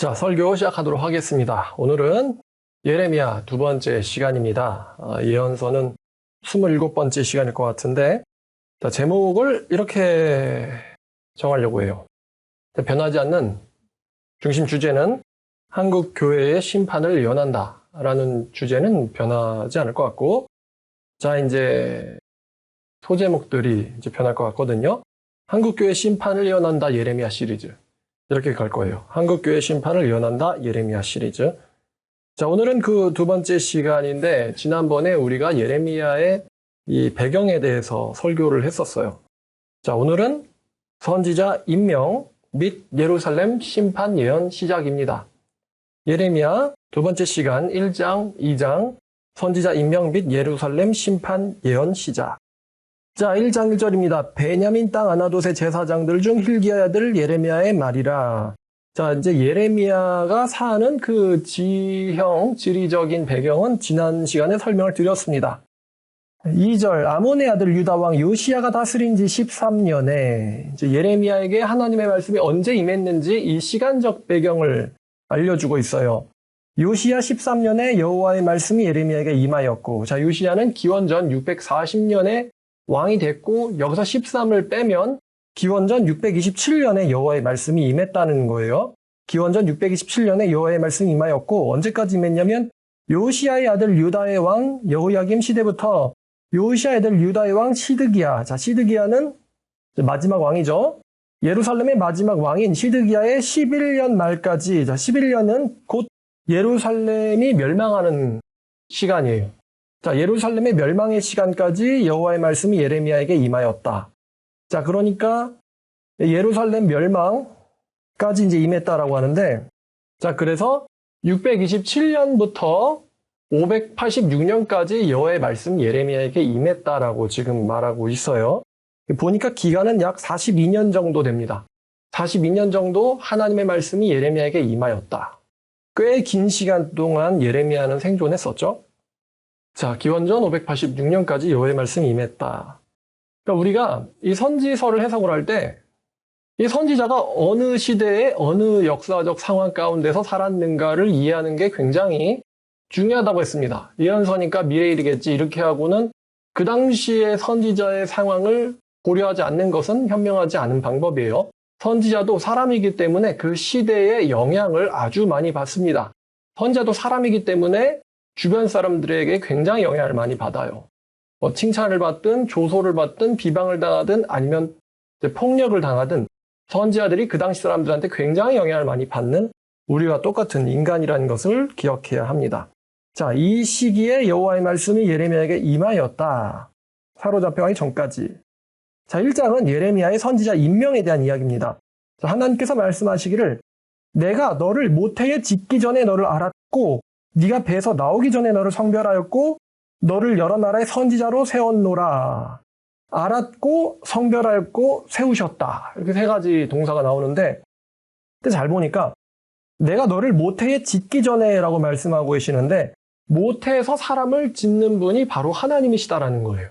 자, 설교 시작하도록 하겠습니다. 오늘은 예레미야 두 번째 시간입니다. 예언서는 27번째 시간일 것 같은데, 자, 제목을 이렇게 정하려고 해요. 변하지 않는 중심 주제는 한국 교회의 심판을 예언한다 라는 주제는 변하지 않을 것 같고, 자, 이제 소제목들이 이제 변할 것 같거든요. 한국 교회 심판을 예언한다 예레미야 시리즈. 이렇게 갈 거예요. 한국교회 심판을 예언한다 예레미야 시리즈. 자, 오늘은 그 두 번째 시간인데 지난번에 우리가 예레미야의 이 배경에 대해서 설교를 했었어요. 자, 오늘은 선지자 임명 및 예루살렘 심판 예언 시작입니다. 예레미야 두 번째 시간 1장, 2장 선지자 임명 및 예루살렘 심판 예언 시작. 자, 1장 1절입니다. 베냐민 땅 아나돗의 제사장들 중 hil기야의 아들 예레미야의 말이라. 자, 이제 예레미야가 사는 그 지리적인 배경은 지난 시간에 설명을 드렸습니다. 2절, 아몬의 아들 유다왕 요시야가 다스린 지 13년에 이제 예레미야에게 하나님의 말씀이 언제 임했는지 이 시간적 배경을 알려주고 있어요. 요시야 13년에 여호와의 말씀이 예레미야에게 임하였고, 자, 요시야는 기원전 640년에 왕이 됐고 여기서 13을 빼면 기원전 627년에 여호와의 말씀이 임했다는 거예요. 기원전 627년에 여호와의 말씀이 임하였고 언제까지 임했냐면 요시야의 아들 유다의 왕 여호야김 시대부터 요시야의 아들 유다의 왕 시드기야. 자, 시드기야는 마지막 왕이죠. 예루살렘의 마지막 왕인 시드기야의 11년 말까지. 자, 11년은 곧 예루살렘이 멸망하는 시간이에요. 자, 예루살렘의 멸망의 시간까지 여호와의 말씀이 예레미야에게 임하였다. 자, 그러니까 예루살렘 멸망까지 이제 임했다라고 하는데, 자, 그래서 627년부터 586년까지 여호와의 말씀 예레미야에게 임했다라고 지금 말하고 있어요. 보니까 기간은 약 42년 정도 됩니다. 42년 정도 하나님의 말씀이 예레미야에게 임하였다. 꽤 긴 시간 동안 예레미야는 생존했었죠. 자, 기원전 586년까지 여호와의 말씀이 임했다. 그러니까 우리가 이 선지서를 해석을 할 때 이 선지자가 어느 시대에 어느 역사적 상황 가운데서 살았는가를 이해하는 게 굉장히 중요하다고 했습니다. 예언서니까 미래 일이겠지 이렇게 하고는 그 당시의 선지자의 상황을 고려하지 않는 것은 현명하지 않은 방법이에요. 선지자도 사람이기 때문에 그 시대의 영향을 아주 많이 받습니다. 선지자도 사람이기 때문에 주변 사람들에게 굉장히 영향을 많이 받아요. 칭찬을 받든 조소를 받든 비방을 당하든 아니면 폭력을 당하든 선지자들이 그 당시 사람들한테 굉장히 영향을 많이 받는 우리와 똑같은 인간이라는 것을 기억해야 합니다. 자, 이 시기에 여호와의 말씀이 예레미야에게 임하였다. 사로잡혀가기 전까지. 자, 1장은 예레미야의 선지자 임명에 대한 이야기입니다. 자, 하나님께서 말씀하시기를 내가 너를 모태에 짓기 전에 너를 알았고 네가 배에서 나오기 전에 너를 성별하였고 너를 여러 나라의 선지자로 세웠노라. 알았고 성별하였고 세우셨다. 이렇게 세 가지 동사가 나오는데 근데 잘 보니까 내가 너를 모태에 짓기 전에 라고 말씀하고 계시는데 모태에서 사람을 짓는 분이 바로 하나님이시다라는 거예요.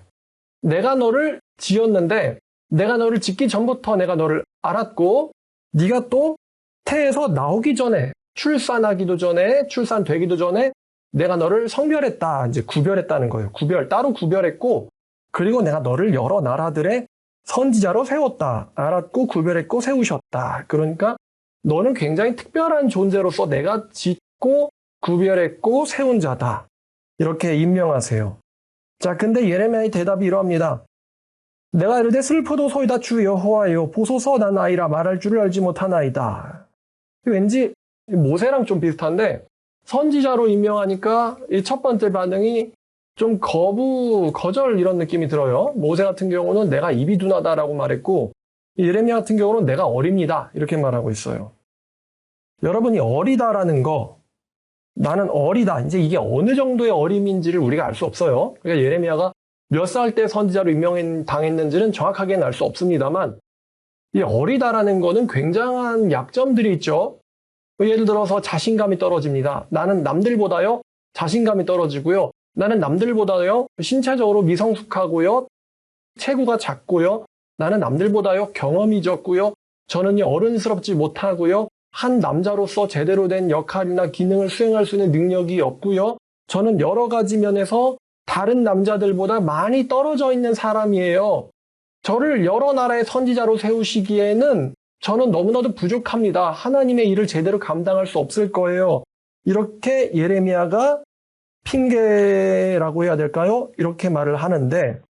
내가 너를 지었는데 내가 너를 짓기 전부터 내가 너를 알았고 네가 또 태에서 나오기 전에 출산하기도 전에, 출산되기도 전에 내가 너를 성별했다. 이제 구별했다는 거예요. 따로 구별했고, 그리고 내가 너를 여러 나라들의 선지자로 세웠다. 알았고, 구별했고, 세우셨다. 그러니까 너는 굉장히 특별한 존재로서 내가 짓고, 구별했고, 세운 자다. 이렇게 임명하세요. 자, 근데 예레미야의 대답이 이러합니다. 내가 이르되 슬프도소이다 주 여호와여 보소서 난 아이라 말할 줄을 알지 못하나이다. 왠지 모세랑 좀 비슷한데 선지자로 임명하니까 이 첫 번째 반응이 좀 거절 이런 느낌이 들어요. 모세 같은 경우는 내가 입이 둔하다라고 말했고 예레미야 같은 경우는 내가 어립니다 이렇게 말하고 있어요. 여러분이 어리다라는 거 나는 어리다 이제 이게 어느 정도의 어림인지를 우리가 알 수 없어요. 그러니까 예레미야가 몇 살 때 선지자로 임명당했는지는 정확하게는 알 수 없습니다만 이 어리다라는 거는 굉장한 약점들이 있죠. 예를 들어서 자신감이 떨어집니다. 나는 남들보다요 자신감이 떨어지고요. 나는 남들보다요 신체적으로 미성숙하고요. 체구가 작고요. 나는 남들보다요 경험이 적고요. 저는 어른스럽지 못하고요. 한 남자로서 제대로 된 역할이나 기능을 수행할 수 있는 능력이 없고요. 저는 여러 가지 면에서 다른 남자들보다 많이 떨어져 있는 사람이에요. 저를 여러 나라의 선지자로 세우시기에는 저는 너무나도 부족합니다. 하나님의 일을 제대로 감당할 수 없을 거예요. 이렇게 예레미야가 핑계라고 해야 될까요? 이렇게 말을 하는데,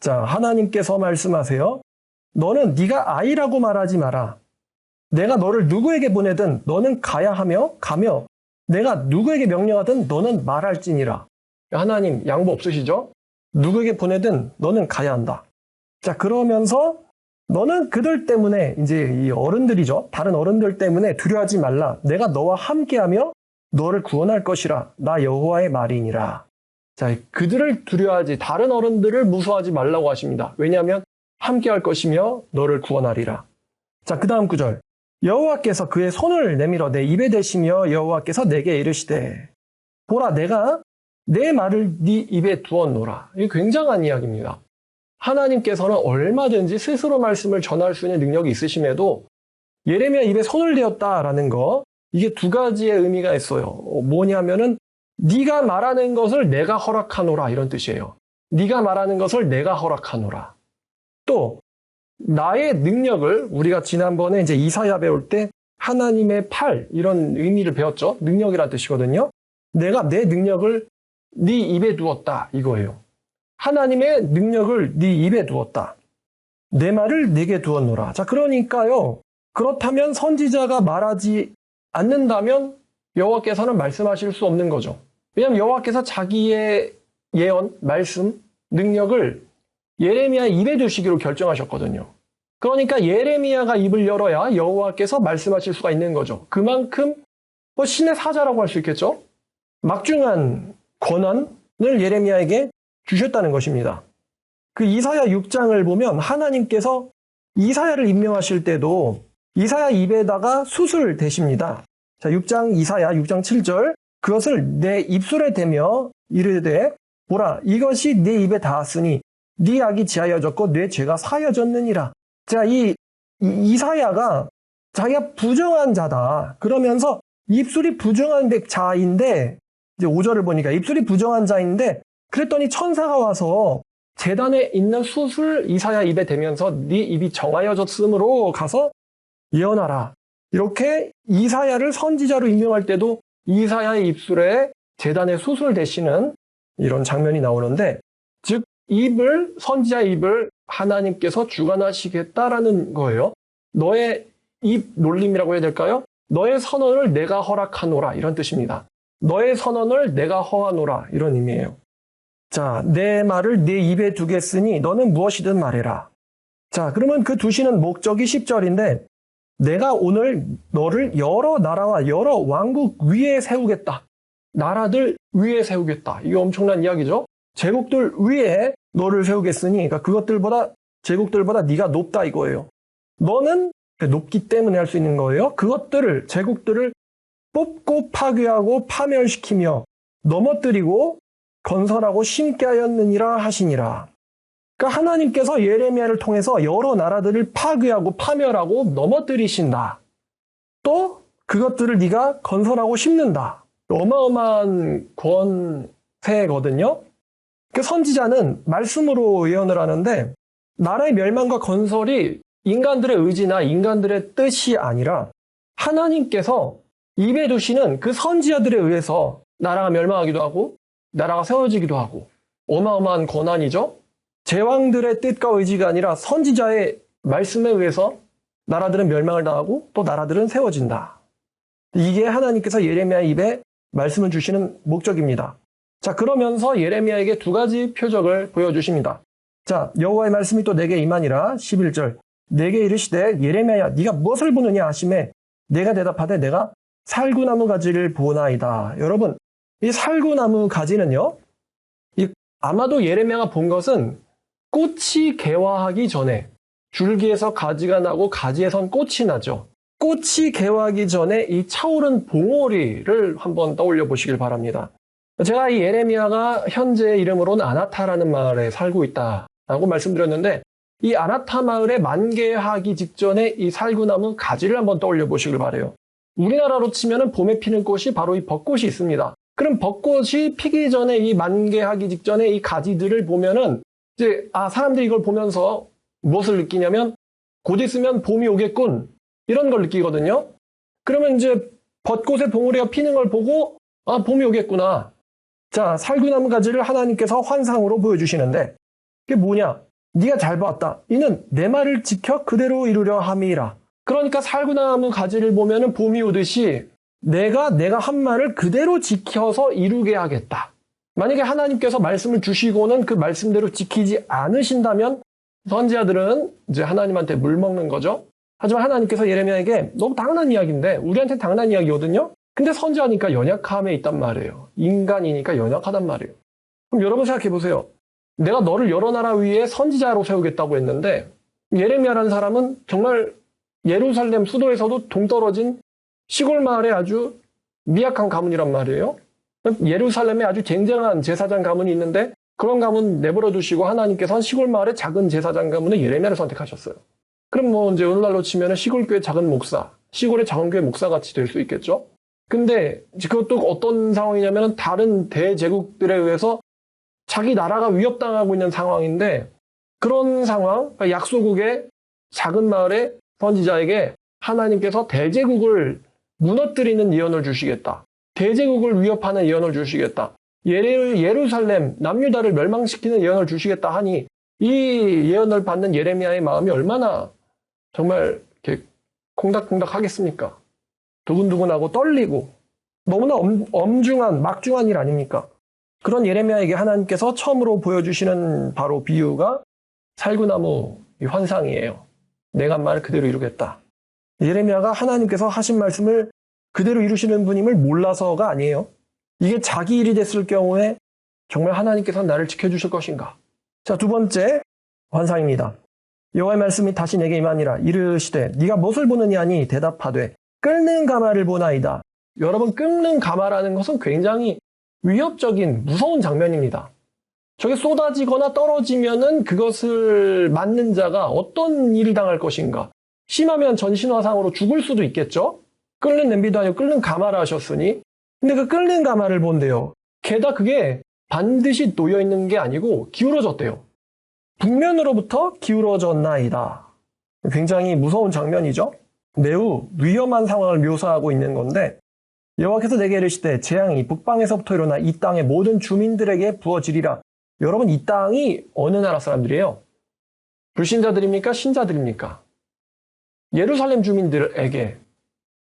자, 하나님께서 말씀하세요. 너는 네가 아이라고 말하지 마라. 내가 너를 누구에게 보내든 너는 가야 하며 가며 내가 누구에게 명령하든 너는 말할지니라. 하나님 양보 없으시죠? 누구에게 보내든 너는 가야 한다. 자, 그러면서 너는 그들 때문에 이제 이 어른들이죠. 다른 어른들 때문에 두려워하지 말라. 내가 너와 함께하며 너를 구원할 것이라. 나 여호와의 말이니라. 자, 그들을 두려워하지 다른 어른들을 무서워하지 말라고 하십니다. 왜냐하면 함께할 것이며 너를 구원하리라. 자, 그 다음 구절. 여호와께서 그의 손을 내밀어 내 입에 대시며 여호와께서 내게 이르시되 보라 내가 내 말을 네 입에 두었노라. 이게 굉장한 이야기입니다. 하나님께서는 얼마든지 스스로 말씀을 전할 수 있는 능력이 있으심에도 예레미야 입에 손을 대었다라는 거, 이게 두 가지의 의미가 있어요. 뭐냐면은 네가 말하는 것을 내가 허락하노라 이런 뜻이에요. 네가 말하는 것을 내가 허락하노라. 또 나의 능력을, 우리가 지난번에 이제 이사야 배울 때 하나님의 팔 이런 의미를 배웠죠. 능력이라는 뜻이거든요. 내가 내 능력을 네 입에 두었다 이거예요. 하나님의 능력을 네 입에 두었다. 내 말을 네게 두었노라. 자, 그러니까요. 그렇다면 선지자가 말하지 않는다면 여호와께서는 말씀하실 수 없는 거죠. 왜냐하면 여호와께서 자기의 예언, 말씀, 능력을 예레미야 입에 두시기로 결정하셨거든요. 그러니까 예레미야가 입을 열어야 여호와께서 말씀하실 수가 있는 거죠. 그만큼 신의 사자라고 할 수 있겠죠. 막중한 권한을 예레미야에게 주셨다는 것입니다. 그 이사야 6장을 보면 하나님께서 이사야를 임명하실 때도 이사야 입에다가 숯을 대십니다. 자, 6장 이사야 6장 7절 그것을 내 입술에 대며 이르되 보라 이것이 네 입에 닿았으니 네 악이 지하여졌고 네 죄가 사여졌느니라. 자, 이사야가 자기가 부정한 자다. 그러면서 입술이 부정한 자인데 이제 5절을 보니까 입술이 부정한 자인데 그랬더니 천사가 와서 제단에 있는 숯을 이사야 입에 대면서 네 입이 정하여졌으므로 가서 예언하라. 이렇게 이사야를 선지자로 임명할 때도 이사야의 입술에 제단에 숯을 대시는 이런 장면이 나오는데, 즉 선지자의 입을 하나님께서 주관하시겠다라는 거예요. 너의 입 놀림이라고 해야 될까요? 너의 선언을 내가 허락하노라 이런 뜻입니다. 너의 선언을 내가 허하노라 이런 의미예요. 자, 내 말을 네 입에 두겠으니 너는 무엇이든 말해라. 자, 그러면 그 두시는 목적이 10절인데 내가 오늘 너를 여러 나라와 여러 왕국 위에 세우겠다. 나라들 위에 세우겠다. 이게 엄청난 이야기죠. 제국들 위에 너를 세우겠으니 그러니까 제국들보다 네가 높다 이거예요. 너는 높기 때문에 할 수 있는 거예요. 제국들을 뽑고 파괴하고 파멸시키며 넘어뜨리고 건설하고 심게 하였느니라 하시니라. 그러니까 하나님께서 예레미야를 통해서 여러 나라들을 파괴하고 파멸하고 넘어뜨리신다. 또 그것들을 네가 건설하고 심는다. 어마어마한 권세거든요. 그 선지자는 말씀으로 예언을 하는데 나라의 멸망과 건설이 인간들의 의지나 인간들의 뜻이 아니라 하나님께서 입에 두시는 그 선지자들에 의해서 나라가 멸망하기도 하고 나라가 세워지기도 하고 어마어마한 권한이죠. 제왕들의 뜻과 의지가 아니라 선지자의 말씀에 의해서 나라들은 멸망을 당하고 또 나라들은 세워진다. 이게 하나님께서 예레미야 입에 말씀을 주시는 목적입니다. 자, 그러면서 예레미야에게 두 가지 표적을 보여주십니다. 자, 여호와의 말씀이 또 내게 임하니라 11절 내게 이르시되 예레미야야 네가 무엇을 보느냐 하시매 내가 대답하되 내가 살구나무 가지를 보나이다. 여러분, 이 살구나무 가지는요, 아마도 예레미야가 본 것은 꽃이 개화하기 전에 줄기에서 가지가 나고 가지에선 꽃이 나죠. 꽃이 개화하기 전에 이 차오른 봉오리를 한번 떠올려 보시길 바랍니다. 제가 이 예레미야가 현재 이름으로는 아나타라는 마을에 살고 있다라고 말씀드렸는데 이 아나타 마을에 만개하기 직전에 이 살구나무 가지를 한번 떠올려 보시길 바래요. 우리나라로 치면은 봄에 피는 꽃이 바로 이 벚꽃이 있습니다. 그럼 벚꽃이 피기 전에 이 만개하기 직전에 이 가지들을 보면은 이제 사람들이 이걸 보면서 무엇을 느끼냐면 곧 있으면 봄이 오겠군 이런 걸 느끼거든요. 그러면 이제 벚꽃에 봉우리가 피는 걸 보고 봄이 오겠구나. 자, 살구나무 가지를 하나님께서 환상으로 보여주시는데 그게 뭐냐? 네가 잘 봤다. 이는 내 말을 지켜 그대로 이루려 함이라. 그러니까 살구나무 가지를 보면은 봄이 오듯이 내가 한 말을 그대로 지켜서 이루게 하겠다. 만약에 하나님께서 말씀을 주시고는 그 말씀대로 지키지 않으신다면 선지자들은 이제 하나님한테 물먹는 거죠. 하지만 하나님께서 예레미야에게 너무 당연한 이야기인데 우리한테 당연한 이야기거든요. 근데 선지자니까 연약함에 있단 말이에요. 인간이니까 연약하단 말이에요. 그럼 여러분 생각해 보세요. 내가 너를 여러 나라 위에 선지자로 세우겠다고 했는데 예레미야라는 사람은 정말 예루살렘 수도에서도 동떨어진 시골 마을의 아주 미약한 가문이란 말이에요. 예루살렘에 아주 쟁쟁한 제사장 가문이 있는데 그런 가문 내버려 두시고 하나님께서는 시골 마을의 작은 제사장 가문의 예레미야를 선택하셨어요. 그럼 뭐 이제 오늘날로 치면 시골 교회 작은 목사, 시골의 작은 교회 목사 같이 될 수 있겠죠. 근데 그것도 어떤 상황이냐면 다른 대제국들에 의해서 자기 나라가 위협당하고 있는 상황인데 그런 상황, 약소국의 작은 마을의 선지자에게 하나님께서 대제국을 무너뜨리는 예언을 주시겠다. 대제국을 위협하는 예언을 주시겠다. 예루살렘, 남유다를 멸망시키는 예언을 주시겠다 하니 이 예언을 받는 예레미야의 마음이 얼마나 정말 이렇게 콩닥콩닥 하겠습니까? 두근두근하고 떨리고 너무나 엄중한 막중한 일 아닙니까? 그런 예레미야에게 하나님께서 처음으로 보여주시는 바로 비유가 살구나무 환상이에요. 내가 한 말을 그대로 이루겠다. 예레미야가 하나님께서 하신 말씀을 그대로 이루시는 분임을 몰라서가 아니에요. 이게 자기 일이 됐을 경우에 정말 하나님께서 나를 지켜주실 것인가? 자, 두 번째 환상입니다. 여호와의 말씀이 다시 내게 임하니라. 이르시되 네가 무엇을 보느냐 하니 대답하되 끓는 가마를 보나이다. 여러분, 끓는 가마라는 것은 굉장히 위협적인 무서운 장면입니다. 저게 쏟아지거나 떨어지면은 그것을 맞는 자가 어떤 일을 당할 것인가? 심하면 전신화상으로 죽을 수도 있겠죠? 끓는 냄비도 아니고 끓는 가마라 하셨으니. 근데 그 끓는 가마를 본대요. 게다가 그게 반드시 놓여 있는 게 아니고 기울어졌대요. 북면으로부터 기울어졌나이다. 굉장히 무서운 장면이죠? 매우 위험한 상황을 묘사하고 있는 건데 여호와께서 내게 이르시되 재앙이 북방에서부터 일어나 이 땅의 모든 주민들에게 부어지리라. 여러분, 이 땅이 어느 나라 사람들이에요? 불신자들입니까? 신자들입니까? 예루살렘 주민들에게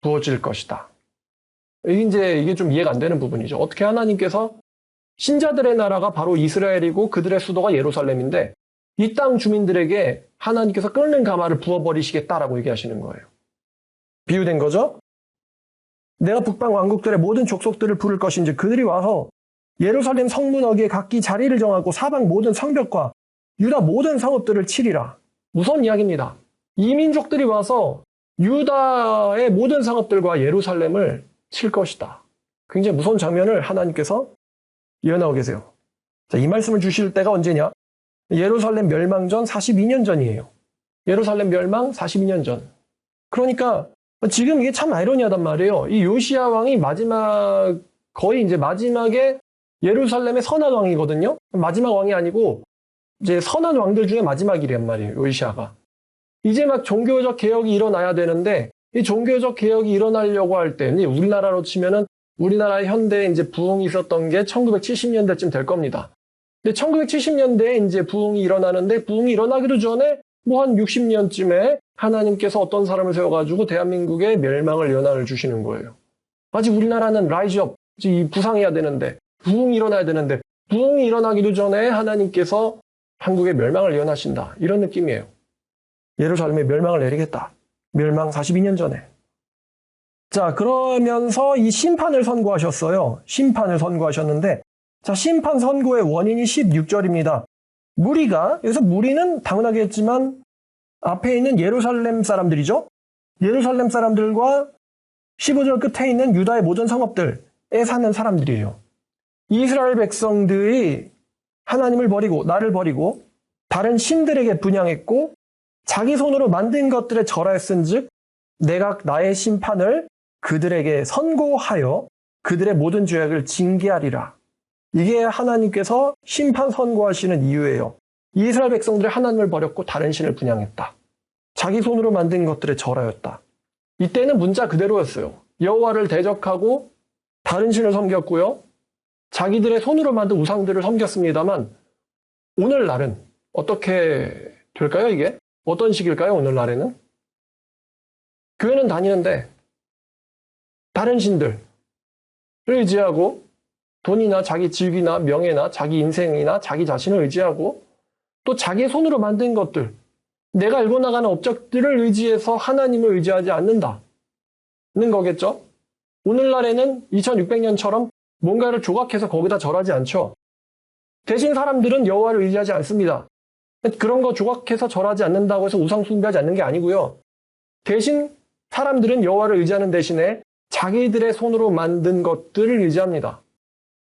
부어질 것이다. 이게 좀 이해가 안 되는 부분이죠. 어떻게 하나님께서 신자들의 나라가 바로 이스라엘이고 그들의 수도가 예루살렘인데 이 땅 주민들에게 하나님께서 끓는 가마를 부어버리시겠다라고 얘기하시는 거예요. 비유된 거죠? 내가 북방 왕국들의 모든 족속들을 부를 것인지 그들이 와서 예루살렘 성문 어귀에 각기 자리를 정하고 사방 모든 성벽과 유다 모든 성읍들을 치리라. 무서운 이야기입니다. 이민족들이 와서 유다의 모든 성읍들과 예루살렘을 칠 것이다. 굉장히 무서운 장면을 하나님께서 예언하고 계세요. 자, 이 말씀을 주실 때가 언제냐? 예루살렘 멸망 전 42년 전이에요. 예루살렘 멸망 42년 전. 그러니까 지금 이게 참 아이러니하단 말이에요. 이 요시야 왕이 거의 이제 마지막에 예루살렘의 선한 왕이거든요. 마지막 왕이 아니고 이제 선한 왕들 중에 마지막이란 말이에요. 요시야가. 이제 막 종교적 개혁이 일어나야 되는데 이 종교적 개혁이 일어나려고 할 때 우리나라로 치면은 우리나라의 현대에 이제 부흥이 있었던 게 1970년대쯤 될 겁니다. 근데 1970년대에 이제 부흥이 일어나는데 부흥이 일어나기도 전에 뭐 한 60년쯤에 하나님께서 어떤 사람을 세워가지고 대한민국의 멸망을 예언을 주시는 거예요. 아직 우리나라는 라이즈업, 부상해야 되는데 부흥이 일어나야 되는데 부흥이 일어나기도 전에 하나님께서 한국의 멸망을 예언하신다. 이런 느낌이에요. 예루살렘에 멸망을 내리겠다. 멸망 42년 전에. 자, 그러면서 이 심판을 선고하셨어요. 심판을 선고하셨는데 자, 심판 선고의 원인이 16절입니다. 여기서 무리는 당연하겠지만 앞에 있는 예루살렘 사람들이죠. 예루살렘 사람들과 15절 끝에 있는 유다의 모든 성읍들에 사는 사람들이에요. 이스라엘 백성들이 하나님을 버리고 나를 버리고 다른 신들에게 분향했고 자기 손으로 만든 것들에 절하였은즉 내가 나의 심판을 그들에게 선고하여 그들의 모든 죄악을 징계하리라. 이게 하나님께서 심판 선고하시는 이유예요. 이스라엘 백성들이 하나님을 버렸고 다른 신을 분향했다. 자기 손으로 만든 것들에 절하였다. 이때는 문자 그대로였어요. 여호와를 대적하고 다른 신을 섬겼고요. 자기들의 손으로 만든 우상들을 섬겼습니다만 오늘날은 어떻게 될까요, 이게? 어떤 식일까요, 오늘날에는? 교회는 다니는데 다른 신들을 의지하고 돈이나 자기 직위나 명예나 자기 인생이나 자기 자신을 의지하고 또 자기 손으로 만든 것들, 내가 일고 나가는 업적들을 의지해서 하나님을 의지하지 않는다는 거겠죠? 오늘날에는 2600년처럼 뭔가를 조각해서 거기다 절하지 않죠. 대신 사람들은 여호와를 의지하지 않습니다. 그런 거 조각해서 절하지 않는다고 해서 우상 숭배하지 않는 게 아니고요. 대신 사람들은 여호와를 의지하는 대신에 자기들의 손으로 만든 것들을 의지합니다.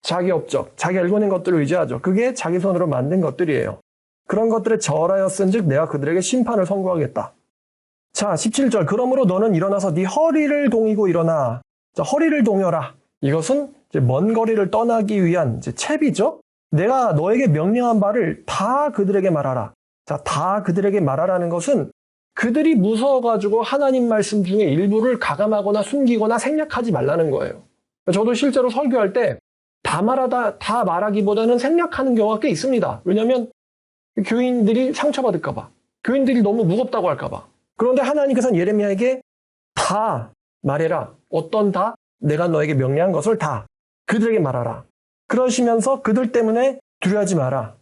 자기 업적, 자기가 일궈낸 것들을 의지하죠. 그게 자기 손으로 만든 것들이에요. 그런 것들에 절하였은즉 내가 그들에게 심판을 선고하겠다. 자, 17절. 그러므로 너는 일어나서 네 허리를 동이고 일어나. 자, 허리를 동여라. 이것은 이제 먼 거리를 떠나기 위한 이제 채비죠. 내가 너에게 명령한 바를 다 그들에게 말하라. 자, 다 그들에게 말하라는 것은 그들이 무서워가지고 하나님 말씀 중에 일부를 가감하거나 숨기거나 생략하지 말라는 거예요. 저도 실제로 설교할 때 다 말하기보다는 생략하는 경우가 꽤 있습니다. 왜냐하면 교인들이 상처받을까봐, 교인들이 너무 무겁다고 할까봐. 그런데 하나님께서는 예레미야에게 다 말해라. 어떤 다? 내가 너에게 명령한 것을 다 그들에게 말하라. 그러시면서 그들 때문에 두려워하지 마라.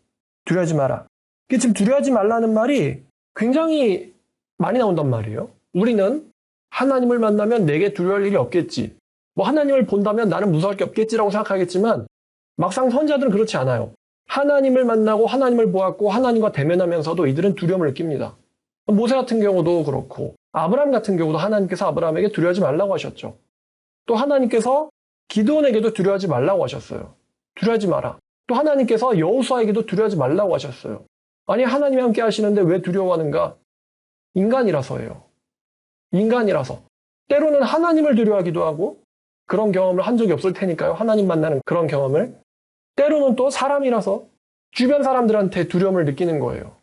두려워하지 마라. 이게 지금 두려워하지 말라는 말이 굉장히 많이 나온단 말이에요. 우리는 하나님을 만나면 내게 두려워할 일이 없겠지. 뭐 하나님을 본다면 나는 무서울 게 없겠지라고 생각하겠지만 막상 선지자들은 그렇지 않아요. 하나님을 만나고 하나님을 보았고 하나님과 대면하면서도 이들은 두려움을 느낍니다. 모세 같은 경우도 그렇고 아브라함 같은 경우도 하나님께서 아브라함에게 두려워하지 말라고 하셨죠. 또 하나님께서 기드온에게도 두려워하지 말라고 하셨어요. 두려워하지 마라. 또 하나님께서 여호수아에게도 두려워하지 말라고 하셨어요. 아니 하나님이 함께 하시는데 왜 두려워하는가? 인간이라서예요. 인간이라서. 때로는 하나님을 두려워하기도 하고 그런 경험을 한 적이 없을 테니까요. 하나님 만나는 그런 경험을. 때로는 또 사람이라서 주변 사람들한테 두려움을 느끼는 거예요.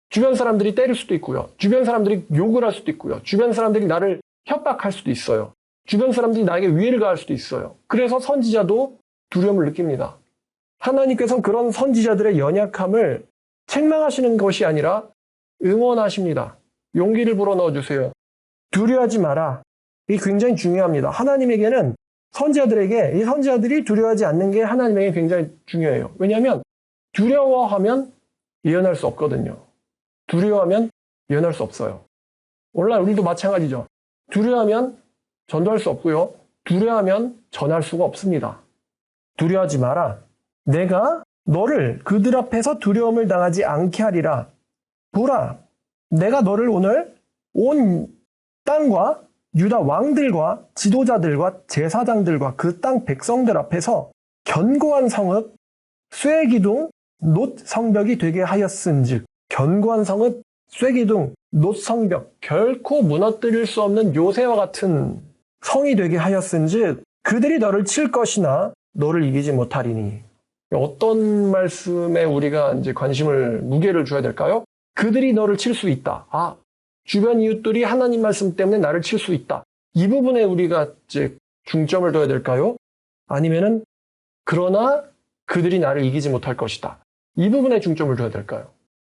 주변 사람들이 때릴 수도 있고요. 주변 사람들이 욕을 할 수도 있고요. 주변 사람들이 나를 협박할 수도 있어요. 주변 사람들이 나에게 위해를 가할 수도 있어요. 그래서 선지자도 두려움을 느낍니다. 하나님께서는 그런 선지자들의 연약함을 책망하시는 것이 아니라 응원하십니다. 용기를 불어넣어주세요. 두려워하지 마라. 이게 굉장히 중요합니다. 하나님에게는 선지자들에게 이 선지자들이 두려워하지 않는 게 하나님에게 굉장히 중요해요. 왜냐하면 두려워하면 예언할 수 없거든요. 두려워하면 예언할 수 없어요. 오늘날 우리도 마찬가지죠. 두려워하면 전도할 수 없고요. 두려워하면 전할 수가 없습니다. 두려워하지 마라. 내가 너를 그들 앞에서 두려움을 당하지 않게 하리라. 보라, 내가 너를 오늘 온 땅과 유다 왕들과 지도자들과 제사장들과 그 땅 백성들 앞에서 견고한 성읍, 쇠기둥, 놋 성벽이 되게 하였은즉. 견고한 성읍, 쇠기둥, 놋 성벽, 결코 무너뜨릴 수 없는 요새와 같은 성이 되게 하였은즉 그들이 너를 칠 것이나 너를 이기지 못하리니. 어떤 말씀에 우리가 이제 무게를 줘야 될까요? 그들이 너를 칠 수 있다. 아, 주변 이웃들이 하나님 말씀 때문에 나를 칠 수 있다. 이 부분에 우리가 이제 중점을 둬야 될까요? 아니면은 그러나 그들이 나를 이기지 못할 것이다. 이 부분에 중점을 둬야 될까요?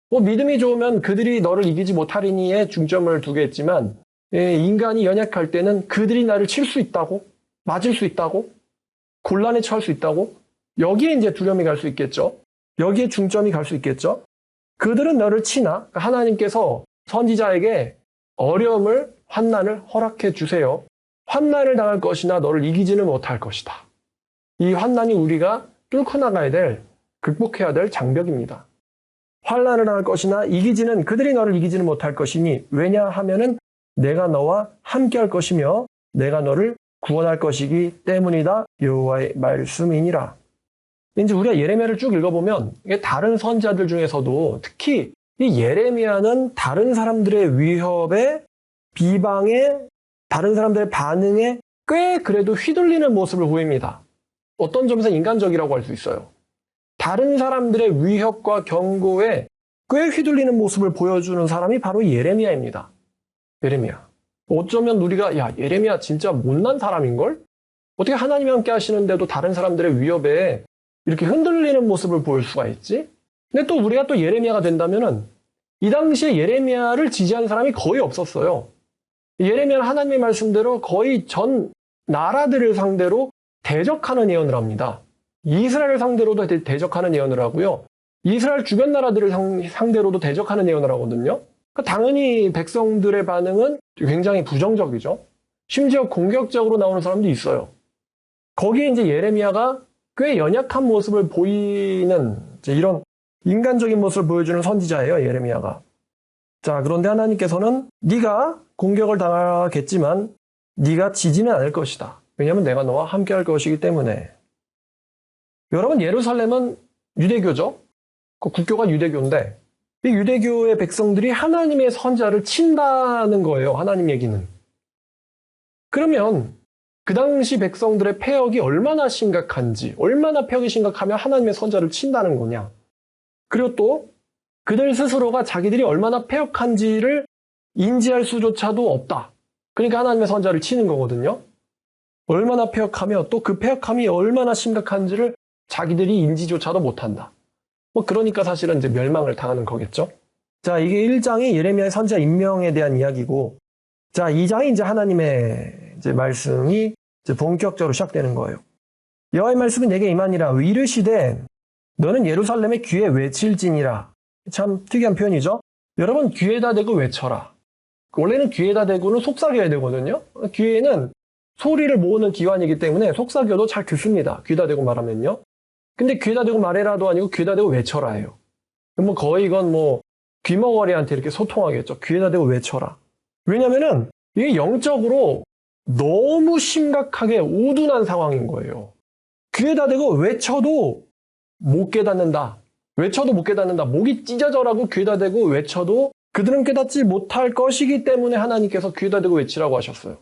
믿음이 좋으면 그들이 너를 이기지 못하리니에 중점을 두겠지만 인간이 연약할 때는 그들이 나를 칠 수 있다고, 맞을 수 있다고, 곤란에 처할 수 있다고, 여기에 이제 두려움이 갈 수 있겠죠. 여기에 중점이 갈 수 있겠죠. 그들은 너를 치나 하나님께서 선지자에게 어려움을, 환난을 허락해 주세요. 환난을 당할 것이나 너를 이기지는 못할 것이다. 이 환난이 우리가 뚫고 나가야 될, 극복해야 될 장벽입니다. 환난을 당할 것이나 그들이 너를 이기지는 못할 것이니 왜냐하면은 내가 너와 함께 할 것이며 내가 너를 구원할 것이기 때문이다. 여호와의 말씀이니라. 이제 우리가 예레미야를 쭉 읽어보면 다른 선지자들 중에서도 특히 이 예레미야는 다른 사람들의 위협에, 비방에, 다른 사람들의 반응에 꽤 그래도 휘둘리는 모습을 보입니다. 어떤 점에서 인간적이라고 할 수 있어요. 다른 사람들의 위협과 경고에 꽤 휘둘리는 모습을 보여주는 사람이 바로 예레미야입니다. 예레미야. 어쩌면 우리가 예레미야 진짜 못난 사람인걸? 어떻게 하나님이 함께 하시는데도 다른 사람들의 위협에 이렇게 흔들리는 모습을 보일 수가 있지? 근데 또 우리가 또 예레미야가 된다면은 이 당시에 예레미야를 지지하는 사람이 거의 없었어요. 예레미야는 하나님의 말씀대로 거의 전 나라들을 상대로 대적하는 예언을 합니다. 이스라엘을 상대로도 대적하는 예언을 하고요. 이스라엘 주변 나라들을 상대로도 대적하는 예언을 하거든요. 그러니까 당연히 백성들의 반응은 굉장히 부정적이죠. 심지어 공격적으로 나오는 사람도 있어요. 거기에 이제 예레미야가 꽤 연약한 모습을 보이는 이런 인간적인 모습을 보여주는 선지자예요, 예레미야가. 자, 그런데 하나님께서는 네가 공격을 당하겠지만 네가 지지는 않을 것이다. 왜냐하면 내가 너와 함께 할 것이기 때문에. 여러분, 예루살렘은 유대교죠. 그 국교가 유대교인데 이 유대교의 백성들이 하나님의 선지자를 친다는 거예요, 하나님 얘기는. 그러면 그 당시 백성들의 패역이 얼마나 심각한지, 얼마나 패역이 심각하면 하나님의 선지자를 친다는 거냐. 그리고 또 그들 스스로가 자기들이 얼마나 패역한지를 인지할 수조차도 없다. 그러니까 하나님의 선지자를 치는 거거든요. 얼마나 패역하며 또 그 패역함이 얼마나 심각한지를 자기들이 인지조차도 못한다. 그러니까 사실은 이제 멸망을 당하는 거겠죠. 자, 이게 1장이 예레미야의 선지자 임명에 대한 이야기고, 자, 2장이 이제 하나님의 이제 말씀이 이제 본격적으로 시작되는 거예요. 여호와의 말씀은 내게 임하니라. 이르시되 너는 예루살렘의 귀에 외칠지니라. 참 특이한 표현이죠. 여러분, 귀에다 대고 외쳐라. 원래는 귀에다 대고는 속삭여야 되거든요. 귀에는 소리를 모으는 기관이기 때문에 속삭여도 잘 듣습니다. 귀에다 대고 말하면요. 근데 귀에다 대고 말해라도 아니고 귀에다 대고 외쳐라 해요. 거의 이건 귀머거리한테 이렇게 소통하겠죠. 귀에다 대고 외쳐라. 왜냐면은 이게 영적으로 너무 심각하게 우둔한 상황인 거예요. 귀에다 대고 외쳐도 못 깨닫는다. 외쳐도 못 깨닫는다. 목이 찢어져라고 귀에다 대고 외쳐도 그들은 깨닫지 못할 것이기 때문에 하나님께서 귀에다 대고 외치라고 하셨어요.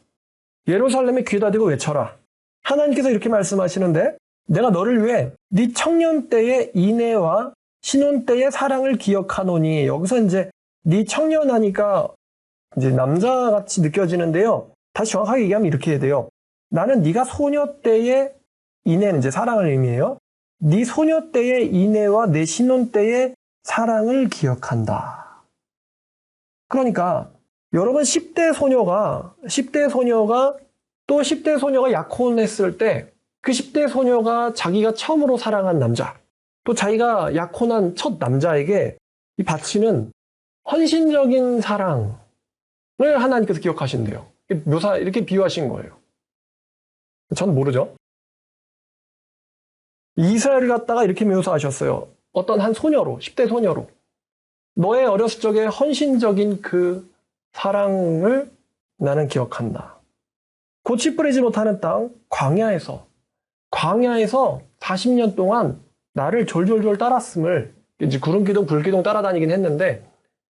예루살렘에 귀에다 대고 외쳐라. 하나님께서 이렇게 말씀하시는데 내가 너를 위해 네 청년 때의 인애와 신혼 때의 사랑을 기억하노니. 여기서 이제 네 청년하니까 이제 남자같이 느껴지는데요. 다시 정확하게 얘기하면 이렇게 해야 돼요. 나는 네가 소녀 때의 인애는 이제 사랑을 의미해요. 네 소녀 때의 인애와 내 신혼 때의 사랑을 기억한다. 그러니까 여러분 10대 소녀가 또 10대 소녀가 약혼했을 때 그 10대 소녀가 자기가 처음으로 사랑한 남자, 또 자기가 약혼한 첫 남자에게 이 바치는 헌신적인 사랑을 하나님께서 기억하신대요. 이렇게 비유하신 거예요. 전 모르죠. 이스라엘을 갖다가 이렇게 묘사하셨어요. 어떤 한 소녀로, 10대 소녀로. 너의 어렸을 적에 헌신적인 그 사랑을 나는 기억한다. 꽃이 뿌리지 못하는 땅, 광야에서 40년 동안 나를 졸졸졸 따랐음을, 이제 구름기둥, 불기둥 따라다니긴 했는데,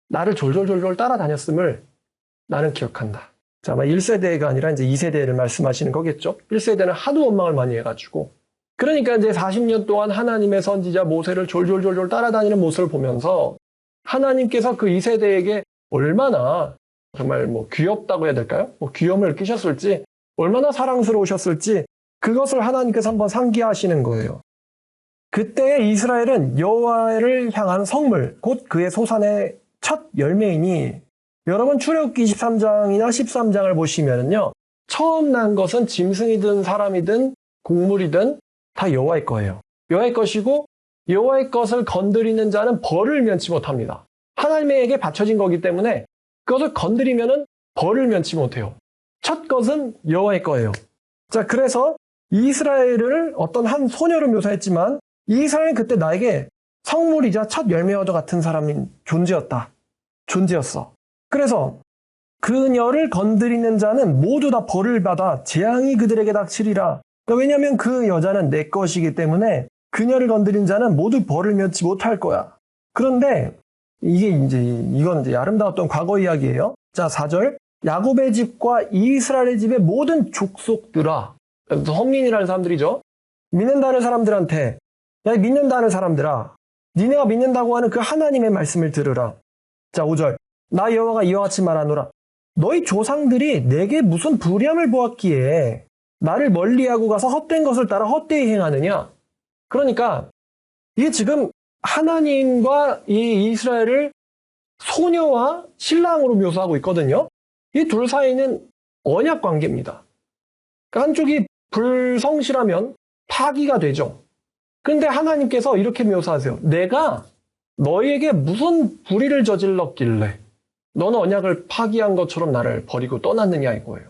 나를 졸졸졸 따라다녔음을 나는 기억한다. 자, 아마 1세대가 아니라 이제 2세대를 말씀하시는 거겠죠? 1세대는 하도 원망을 많이 해가지고. 그러니까 이제 40년 동안 하나님의 선지자 모세를 졸졸졸 따라다니는 모습을 보면서 하나님께서 그 2세대에게 얼마나 정말 귀엽다고 해야 될까요? 귀염을 끼셨을지, 얼마나 사랑스러우셨을지 그것을 하나님께서 한번 상기하시는 거예요. 그때 이스라엘은 여호와를 향한 성물, 곧 그의 소산의 첫 열매이니, 여러분 출애굽기 23장이나 13장을 보시면은요, 처음 난 것은 짐승이든 사람이든 곡물이든 다 여호와의 거예요. 여호와의 것이고 여호와의 것을 건드리는 자는 벌을 면치 못합니다. 하나님에게 바쳐진 거기 때문에 그것을 건드리면은 벌을 면치 못해요. 첫 것은 여호와의 거예요. 자, 그래서 이스라엘을 어떤 한 소녀로 묘사했지만 이스라엘은 그때 나에게 성물이자 첫 열매와 같은 사람인 존재였어. 그래서 그녀를 건드리는 자는 모두 다 벌을 받아 재앙이 그들에게 닥치리라. 왜냐하면 그 여자는 내 것이기 때문에 그녀를 건드린 자는 모두 벌을 면치 못할 거야. 그런데 이건 이제 아름다웠던 과거 이야기예요. 자, 4절. 야곱의 집과 이스라엘의 집의 모든 족속들아. 선민이라는 사람들이죠. 믿는다는 사람들한테, 야, 믿는다는 사람들아, 니네가 믿는다고 하는 그 하나님의 말씀을 들으라. 자, 5절. 나 여호와가 이와 같이 말하노라. 너희 조상들이 내게 무슨 불의함을 보았기에 나를 멀리하고 가서 헛된 것을 따라 헛되이 행하느냐. 그러니까 이게 지금 하나님과 이 이스라엘을 소녀와 신랑으로 묘사하고 있거든요. 이 둘 사이는 언약 관계입니다. 그러니까 한쪽이 불성실하면 파기가 되죠. 그런데 하나님께서 이렇게 묘사하세요. 내가 너희에게 무슨 불의를 저질렀길래 너는 언약을 파기한 것처럼 나를 버리고 떠났느냐 이거예요.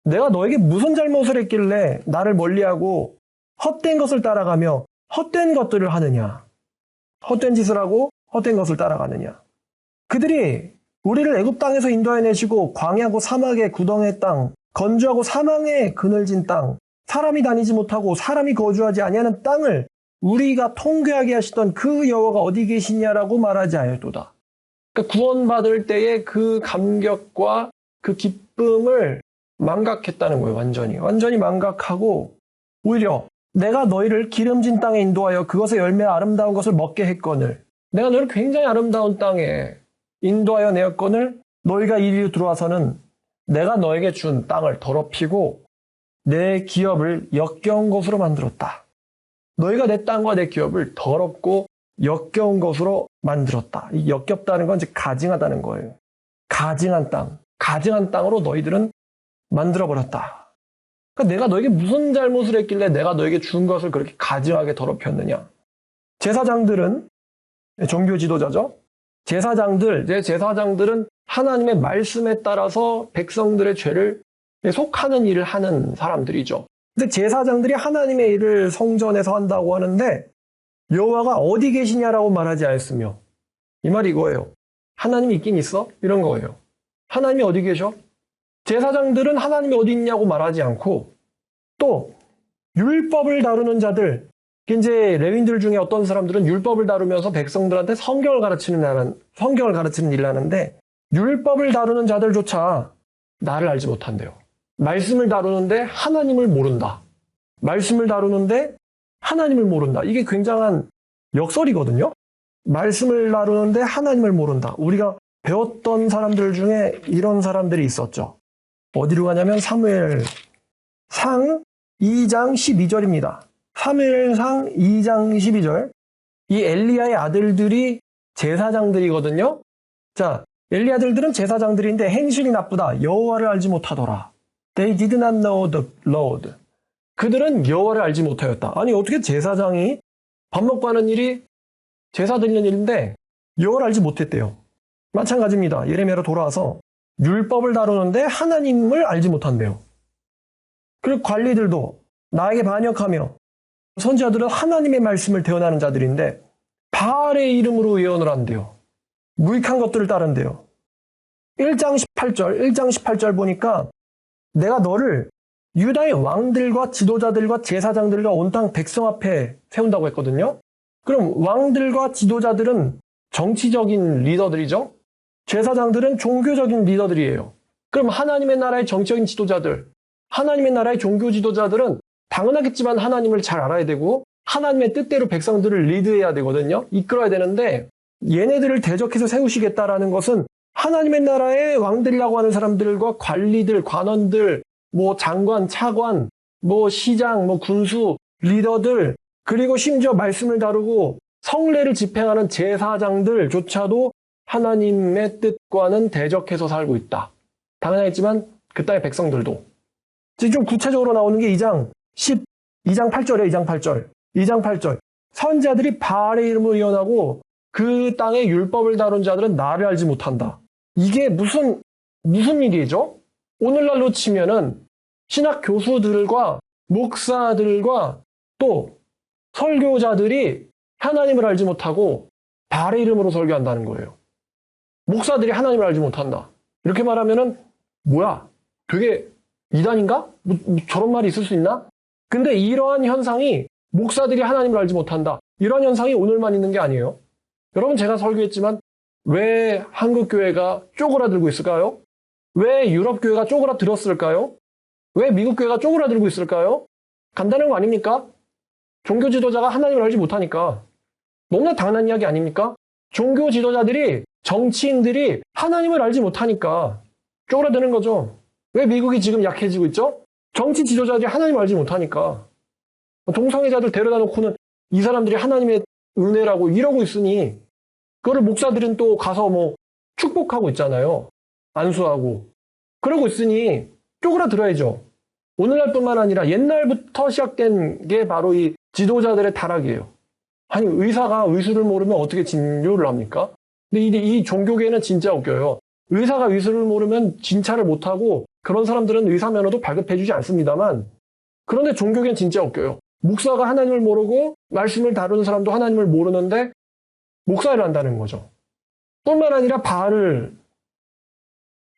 내가 너에게 무슨 잘못을 했길래 나를 멀리하고 헛된 것을 따라가며 헛된 것들을 하느냐. 헛된 짓을 하고 헛된 것을 따라가느냐. 그들이 우리를 애굽 땅에서 인도해내시고 광야고 사막의 구덩이의 땅, 건조하고 사망의 그늘진 땅, 사람이 다니지 못하고 사람이 거주하지 아니하는 땅을 우리가 통쾌하게 하시던 그 여호와가 어디 계시냐라고 말하지 않았도다. 그러니까 구원받을 때의 그 감격과 그 기쁨을 망각했다는 거예요. 완전히 망각하고 오히려 내가 너희를 기름진 땅에 인도하여 그것의 열매와 아름다운 것을 먹게 했거늘 내가 너희를 굉장히 아름다운 땅에 인도하여 내었거늘 너희가 이리로 들어와서는 내가 너에게 준 땅을 더럽히고 내 기업을 역겨운 것으로 만들었다. 너희가 내 땅과 내 기업을 더럽고 역겨운 것으로 만들었다. 이 역겹다는 건 이제 가증하다는 거예요. 가증한 땅으로 너희들은 만들어버렸다. 그러니까 내가 너에게 무슨 잘못을 했길래 내가 너에게 준 것을 그렇게 가증하게 더럽혔느냐. 제사장들은 종교 지도자죠. 제사장들은 하나님의 말씀에 따라서 백성들의 죄를 속하는 일을 하는 사람들이죠. 근데 제사장들이 하나님의 일을 성전에서 한다고 하는데 여호와가 어디 계시냐라고 말하지 않았으며 이 말이 이거예요. 하나님이 있긴 있어? 이런 거예요. 하나님이 어디 계셔? 제사장들은 하나님이 어디 있냐고 말하지 않고 또 율법을 다루는 자들, 이제 레위인들 중에 어떤 사람들은 율법을 다루면서 백성들한테 성경을 가르치는 일을 하는데 율법을 다루는 자들조차 나를 알지 못한대요. 말씀을 다루는데 하나님을 모른다. 이게 굉장한 역설이거든요. 말씀을 다루는데 하나님을 모른다. 우리가 배웠던 사람들 중에 이런 사람들이 있었죠. 어디로 가냐면 사무엘상 2장 12절입니다. 사무엘상 2장 12절. 이 엘리야의 아들들이 제사장들이거든요. 자, 엘리 아들들은 제사장들인데 행실이 나쁘다. 여호와를 알지 못하더라. They did not know the Lord. 그들은 여호와를 알지 못하였다. 아니 어떻게 제사장이 밥 먹고 하는 일이 제사 드리는 일인데 여호와를 알지 못했대요. 마찬가지입니다. 예레미야로 돌아와서 율법을 다루는데 하나님을 알지 못한대요. 그리고 관리들도 나에게 반역하며 선지자들은 하나님의 말씀을 대언하는 자들인데 바알의 이름으로 예언을 한대요. 무익한 것들을 따른대요. 1장 18절 보니까 내가 너를 유다의 왕들과 지도자들과 제사장들과 온 땅 백성 앞에 세운다고 했거든요. 그럼 왕들과 지도자들은 정치적인 리더들이죠. 제사장들은 종교적인 리더들이에요. 그럼 하나님의 나라의 정치적인 지도자들, 하나님의 나라의 종교 지도자들은 당연하겠지만 하나님을 잘 알아야 되고 하나님의 뜻대로 백성들을 리드해야 되거든요. 이끌어야 되는데 얘네들을 대적해서 세우시겠다라는 것은 하나님의 나라의 왕들이라고 하는 사람들과 관리들, 관원들, 장관, 차관, 시장, 군수, 리더들, 그리고 심지어 말씀을 다루고 성례를 집행하는 제사장들조차도 하나님의 뜻과는 대적해서 살고 있다. 당연하겠지만 그 땅의 백성들도. 좀 구체적으로 나오는 게 2장 8절이에요. 2장 8절. 선지자들이 바알의 이름으로 예언하고 그 땅의 율법을 다룬 자들은 나를 알지 못한다. 이게 무슨 일이죠? 오늘날로 치면은 신학 교수들과 목사들과 또 설교자들이 하나님을 알지 못하고 바알의 이름으로 설교한다는 거예요. 목사들이 하나님을 알지 못한다. 이렇게 말하면은 뭐야? 되게 이단인가? 저런 말이 있을 수 있나? 근데 이러한 현상이 목사들이 하나님을 알지 못한다. 이러한 현상이 오늘만 있는 게 아니에요. 여러분 제가 설교했지만 왜 한국 교회가 쪼그라들고 있을까요? 왜 유럽 교회가 쪼그라들었을까요? 왜 미국 교회가 쪼그라들고 있을까요? 간단한 거 아닙니까? 종교 지도자가 하나님을 알지 못하니까. 너무나 당연한 이야기 아닙니까? 종교 지도자들이, 정치인들이 하나님을 알지 못하니까 쪼그라드는 거죠. 왜 미국이 지금 약해지고 있죠? 정치 지도자들이 하나님을 알지 못하니까. 동성애자들 데려다 놓고는 이 사람들이 하나님의 은혜라고 이러고 있으니 그거를 목사들은 또 가서 뭐 축복하고 있잖아요. 안수하고. 그러고 있으니 쪼그라들어야죠. 오늘날뿐만 아니라 옛날부터 시작된 게 바로 이 지도자들의 타락이에요. 아니, 의사가 의술을 모르면 어떻게 진료를 합니까? 근데 이 종교계는 진짜 웃겨요. 의사가 의술을 모르면 진찰을 못하고 그런 사람들은 의사 면허도 발급해주지 않습니다만, 그런데 종교계는 진짜 웃겨요. 목사가 하나님을 모르고 말씀을 다루는 사람도 하나님을 모르는데 목사를 한다는 거죠. 뿐만 아니라 바알을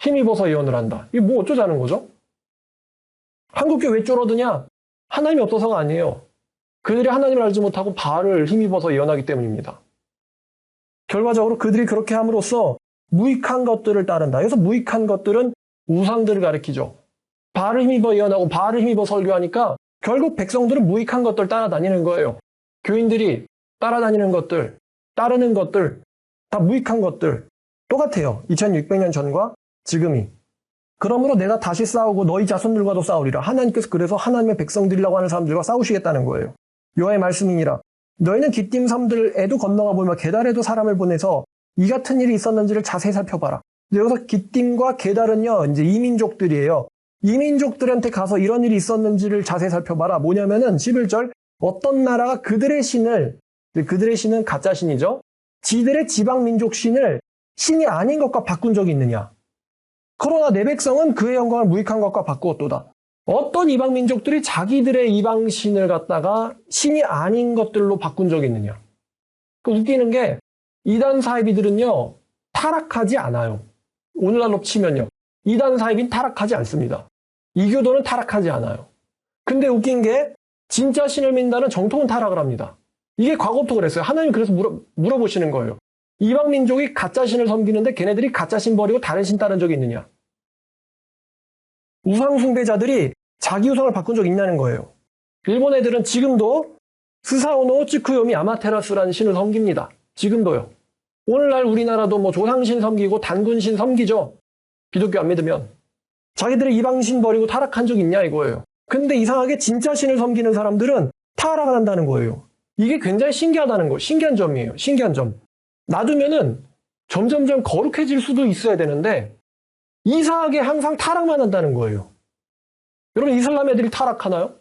힘입어서 예언을 한다. 이게 뭐 어쩌자는 거죠? 한국교회 왜 쫄아드냐? 하나님이 없어서가 아니에요. 그들이 하나님을 알지 못하고 바알을 힘입어서 예언하기 때문입니다. 결과적으로 그들이 그렇게 함으로써 무익한 것들을 따른다. 여기서 무익한 것들은 우상들을 가리키죠. 바알을 힘입어 예언하고 바알을 힘입어 설교하니까 결국 백성들은 무익한 것들 따라다니는 거예요. 교인들이 따라다니는 것들, 따르는 것들, 다 무익한 것들 똑같아요. 2600년 전과 지금이. 그러므로 내가 다시 싸우고 너희 자손들과도 싸우리라. 하나님께서 그래서 하나님의 백성들이라고 하는 사람들과 싸우시겠다는 거예요. 여호와의 말씀이니라. 너희는 기띔 섬들에도 건너가 보며 게달에도 사람을 보내서 이 같은 일이 있었는지를 자세히 살펴봐라. 여기서 기띔과 게달은요, 이제 이민족들이에요. 이민족들한테 가서 이런 일이 있었는지를 자세히 살펴봐라. 뭐냐면은 11절 어떤 나라가 그들의 신은 가짜 신이죠. 지들의 지방 민족 신을 신이 아닌 것과 바꾼 적이 있느냐. 그러나 내 백성은 그의 영광을 무익한 것과 바꾸었도다. 어떤 이방 민족들이 자기들의 이방 신을 갖다가 신이 아닌 것들로 바꾼 적이 있느냐. 그 웃기는 게 이단 사이비들은요 타락하지 않아요. 오늘날로 치면요. 이단 사이비는 타락하지 않습니다. 이교도는 타락하지 않아요. 근데 웃긴 게 진짜 신을 믿는다는 정통은 타락을 합니다. 이게 과거부터 그랬어요. 하나님 그래서 물어보시는 거예요. 이방 민족이 가짜 신을 섬기는데 걔네들이 가짜 신 버리고 다른 신 따른 적이 있느냐. 우상 숭배자들이 자기 우상을 바꾼 적이 있냐는 거예요. 일본 애들은 지금도 스사오노 츠쿠요미 아마테라스라는 신을 섬깁니다. 지금도요. 오늘날 우리나라도 뭐 조상신 섬기고 단군신 섬기죠. 기독교 안 믿으면. 자기들이 이방신 버리고 타락한 적 있냐 이거예요. 근데 이상하게 진짜 신을 섬기는 사람들은 타락을 한다는 거예요. 이게 굉장히 신기하다는 거예요. 신기한 점이에요. 신기한 점. 놔두면은 점점점 거룩해질 수도 있어야 되는데 이상하게 항상 타락만 한다는 거예요. 여러분 이슬람 애들이 타락하나요?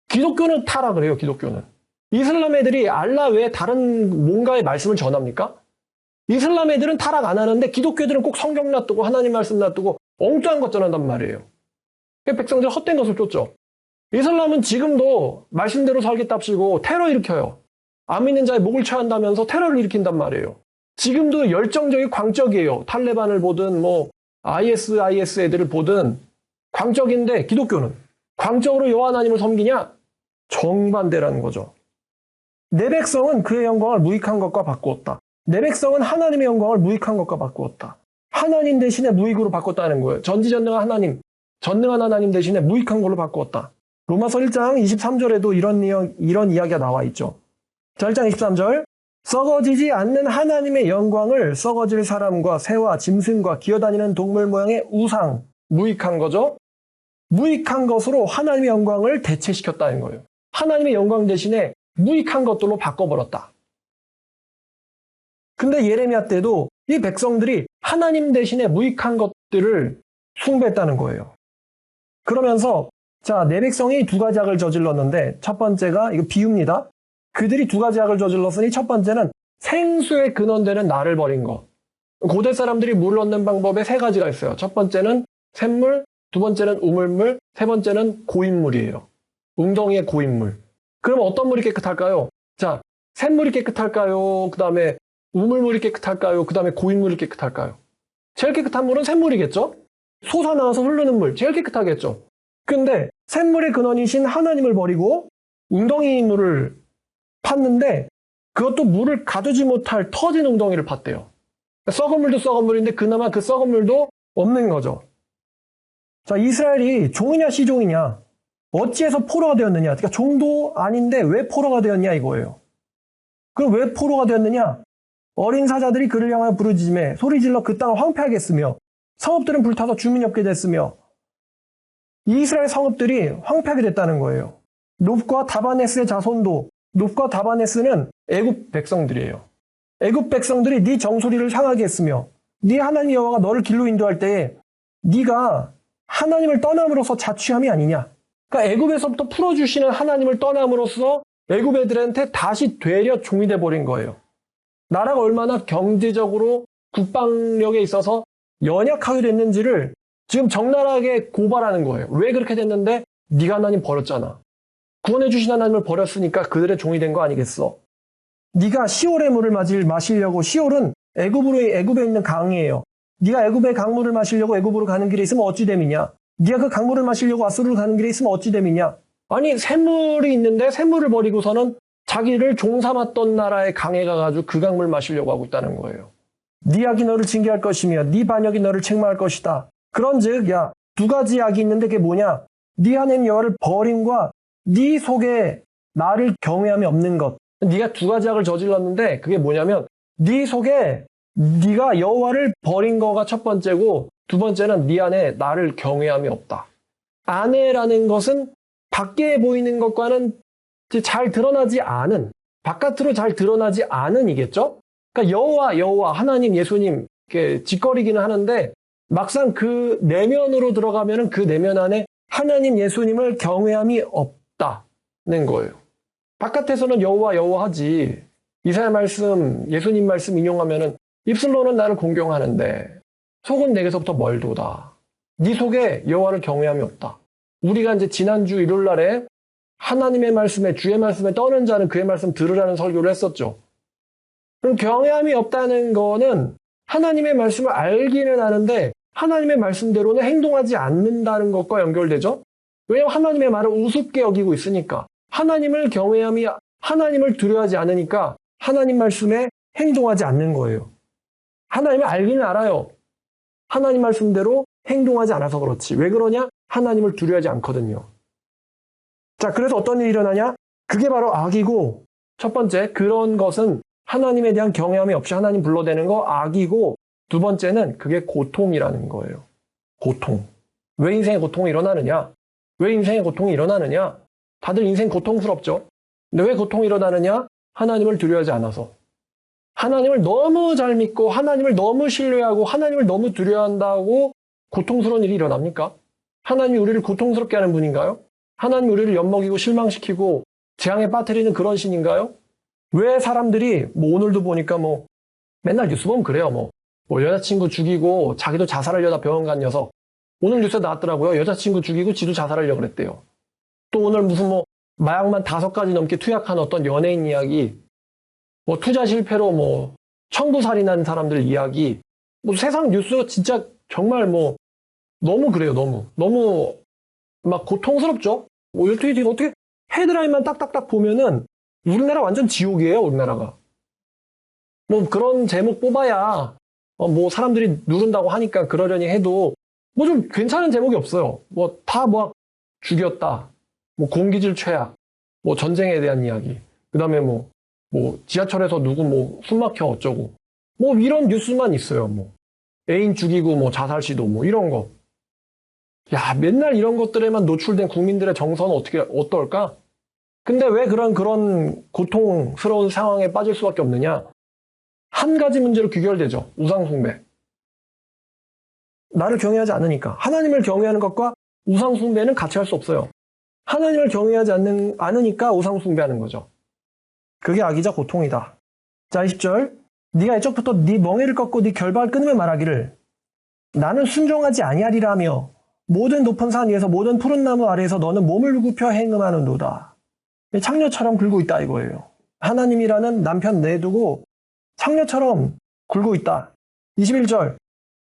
기독교는 타락을 해요. 기독교는. 이슬람 애들이 알라 외에 다른 뭔가의 말씀을 전합니까? 이슬람 애들은 타락 안 하는데 기독교 애들은 꼭 성경 놔두고 하나님 말씀 놔두고 엉뚱한 것 전한단 말이에요. 백성들 헛된 것을 쫓죠. 이슬람은 지금도 말씀대로 살겠답시고 테러 일으켜요. 안 믿는 자의 목을 쳐한다면서 테러를 일으킨단 말이에요. 지금도 열정적이 광적이에요. 탈레반을 보든 뭐 IS 애들을 보든 광적인데 기독교는 광적으로 여호와 하나님을 섬기냐? 정반대라는 거죠. 내 백성은 그의 영광을 무익한 것과 바꾸었다. 내 백성은 하나님의 영광을 무익한 것과 바꾸었다. 하나님 대신에 무익으로 바꿨다는 거예요. 전지전능한 하나님, 전능한 하나님 대신에 무익한 걸로 바꾸었다. 로마서 1장 23절에도 이런 이야기가 나와 있죠. 자, 1장 23절 썩어지지 않는 하나님의 영광을 썩어질 사람과 새와 짐승과 기어다니는 동물 모양의 우상, 무익한 거죠. 무익한 것으로 하나님의 영광을 대체시켰다는 거예요. 하나님의 영광 대신에 무익한 것들로 바꿔버렸다. 근데 예레미야 때도 이 백성들이 하나님 대신에 무익한 것들을 숭배했다는 거예요. 그러면서 자, 내 백성이 두 가지 악을 저질렀는데 첫 번째가 이거 비유입니다. 그들이 두 가지 악을 저질렀으니 첫 번째는 생수의 근원되는 나를 버린 것. 고대 사람들이 물을 얻는 방법에 세 가지가 있어요. 첫 번째는 샘물, 두 번째는 우물물, 세 번째는 고인물이에요. 웅덩이의 고인물. 그럼 어떤 물이 깨끗할까요? 자, 샘물이 깨끗할까요? 그 다음에 우물물이 깨끗할까요? 그 다음에 고인물이 깨끗할까요? 제일 깨끗한 물은 샘물이겠죠? 솟아나와서 흐르는 물, 제일 깨끗하겠죠? 근데 샘물의 근원이신 하나님을 버리고 웅덩이 물을 팠는데 그것도 물을 가두지 못할 터진 웅덩이를 팠대요. 썩은 물도 썩은 물인데 그나마 그 썩은 물도 없는 거죠. 자, 이스라엘이 종이냐 시종이냐, 어찌해서 포로가 되었느냐. 그러니까 종도 아닌데 왜 포로가 되었냐 이거예요. 그럼 왜 포로가 되었느냐? 어린 사자들이 그를 향하여 부르짖으며 소리질러 그 땅을 황폐하게 했으며 성읍들은 불타서 주민이 없게 됐으며, 이스라엘 성읍들이 황폐하게 됐다는 거예요. 롭과 다바네스의 자손도, 롭과 다바네스는 애굽 백성들이에요. 애굽 백성들이 네 정소리를 향하게 했으며 네 하나님 여호와가 너를 길로 인도할 때에 네가 하나님을 떠남으로써 자취함이 아니냐. 그러니까 애굽에서부터 풀어주시는 하나님을 떠남으로써 애굽 애들한테 다시 되려 종이 돼버린 거예요. 나라가 얼마나 경제적으로 국방력에 있어서 연약하게 됐는지를 지금 적나라하게 고발하는 거예요. 왜 그렇게 됐는데? 네가 하나님 버렸잖아. 구원해 주신 하나님을 버렸으니까 그들의 종이 된 거 아니겠어? 네가 시올의 물을 마시려고, 시올은 애굽에 있는 강이에요. 네가 애굽의 강물을 마시려고 애굽으로 가는 길에 있으면 어찌 됨이냐? 네가 그 강물을 마시려고 아수르로 가는 길에 있으면 어찌 됨이냐? 아니, 샘물이 있는데 샘물을 버리고서는 자기를 종 삼았던 나라의 강에 가가지고 그 강물 마시려고 하고 있다는 거예요. 네 악이 너를 징계할 것이며 네 반역이 너를 책망할 것이다. 그런즉 야, 두 가지 악이 있는데 그게 뭐냐? 네 하나님 여호와를 버림과 네 속에 나를 경외함이 없는 것. 네가 두 가지 악을 저질렀는데 그게 뭐냐면 네 속에 네가 여호와를 버린 거가 첫 번째고, 두 번째는 네 안에 나를 경외함이 없다. 안에라는 것은 밖에 보이는 것과는 잘 드러나지 않은, 바깥으로 잘 드러나지 않은 이겠죠? 그러니까 여호와, 하나님, 예수님 이렇게 짓거리기는 하는데 막상 그 내면으로 들어가면은 그 내면 안에 하나님, 예수님을 경외함이 없다는 거예요. 바깥에서는 여호와 하지. 이사야 말씀, 예수님 말씀 인용하면은 입술로는 나를 공경하는데 속은 내게서부터 멀도다. 네 속에 여호와를 경외함이 없다. 우리가 이제 지난주 일요일 날에 하나님의 말씀에, 주의 말씀에 떠는 자는 그의 말씀 들으라는 설교를 했었죠. 그럼 경외함이 없다는 거는 하나님의 말씀을 알기는 하는데 하나님의 말씀대로는 행동하지 않는다는 것과 연결되죠. 왜냐하면 하나님의 말을 우습게 여기고 있으니까. 하나님을 두려워하지 않으니까 하나님 말씀에 행동하지 않는 거예요. 하나님을 알기는 알아요. 하나님 말씀대로 행동하지 않아서 그렇지. 왜 그러냐? 하나님을 두려워하지 않거든요. 자, 그래서 어떤 일이 일어나냐? 그게 바로 악이고, 첫 번째, 그런 것은 하나님에 대한 경외함이 없이 하나님 불러대는 거 악이고, 두 번째는 그게 고통이라는 거예요. 고통. 왜 인생의 고통이 일어나느냐? 왜 인생의 고통이 일어나느냐? 다들 인생 고통스럽죠? 근데 왜 고통이 일어나느냐? 하나님을 두려워하지 않아서. 하나님을 너무 잘 믿고 하나님을 너무 신뢰하고 하나님을 너무 두려워한다고 고통스러운 일이 일어납니까? 하나님이 우리를 고통스럽게 하는 분인가요? 하나님이 우리를 엿먹이고 실망시키고 재앙에 빠뜨리는 그런 신인가요? 왜 사람들이 오늘도 보니까 맨날 뉴스 보면 그래요. 여자친구 죽이고 자기도 자살하려다 병원 간 녀석. 오늘 뉴스에 나왔더라고요. 여자친구 죽이고 지도 자살하려고 그랬대요. 또 오늘 무슨 마약만 5가지 넘게 투약한 어떤 연예인 이야기, 투자 실패로 청부살인한 사람들 이야기, 세상 뉴스가 진짜 정말 너무 그래요. 너무 막 고통스럽죠? 어떻게 헤드라인만 딱딱딱 보면은 우리나라 완전 지옥이에요, 우리나라가. 그런 제목 뽑아야 사람들이 누른다고 하니까 그러려니 해도 좀 괜찮은 제목이 없어요. 다 죽였다. 공기질 최악. 전쟁에 대한 이야기. 그 다음에 지하철에서 누구 숨막혀 어쩌고. 이런 뉴스만 있어요. 애인 죽이고 자살 시도 이런 거. 야, 맨날 이런 것들에만 노출된 국민들의 정서는 어떨까? 근데 왜 그런 고통스러운 상황에 빠질 수밖에 없느냐? 한 가지 문제로 귀결되죠. 우상숭배. 나를 경외하지 않으니까. 하나님을 경외하는 것과 우상숭배는 같이 할 수 없어요. 하나님을 경외하지 않으니까 우상숭배하는 거죠. 그게 악이자 고통이다. 자, 20절. 네가 이쪽부터 네 멍에를 꺾고 네 결박을 끊으며 말하기를 나는 순종하지 아니하리라며 모든 높은 산 위에서 모든 푸른 나무 아래에서 너는 몸을 굽혀 행음하는도다. 창녀처럼 굴고 있다 이거예요. 하나님이라는 남편 내두고 창녀처럼 굴고 있다. 21절.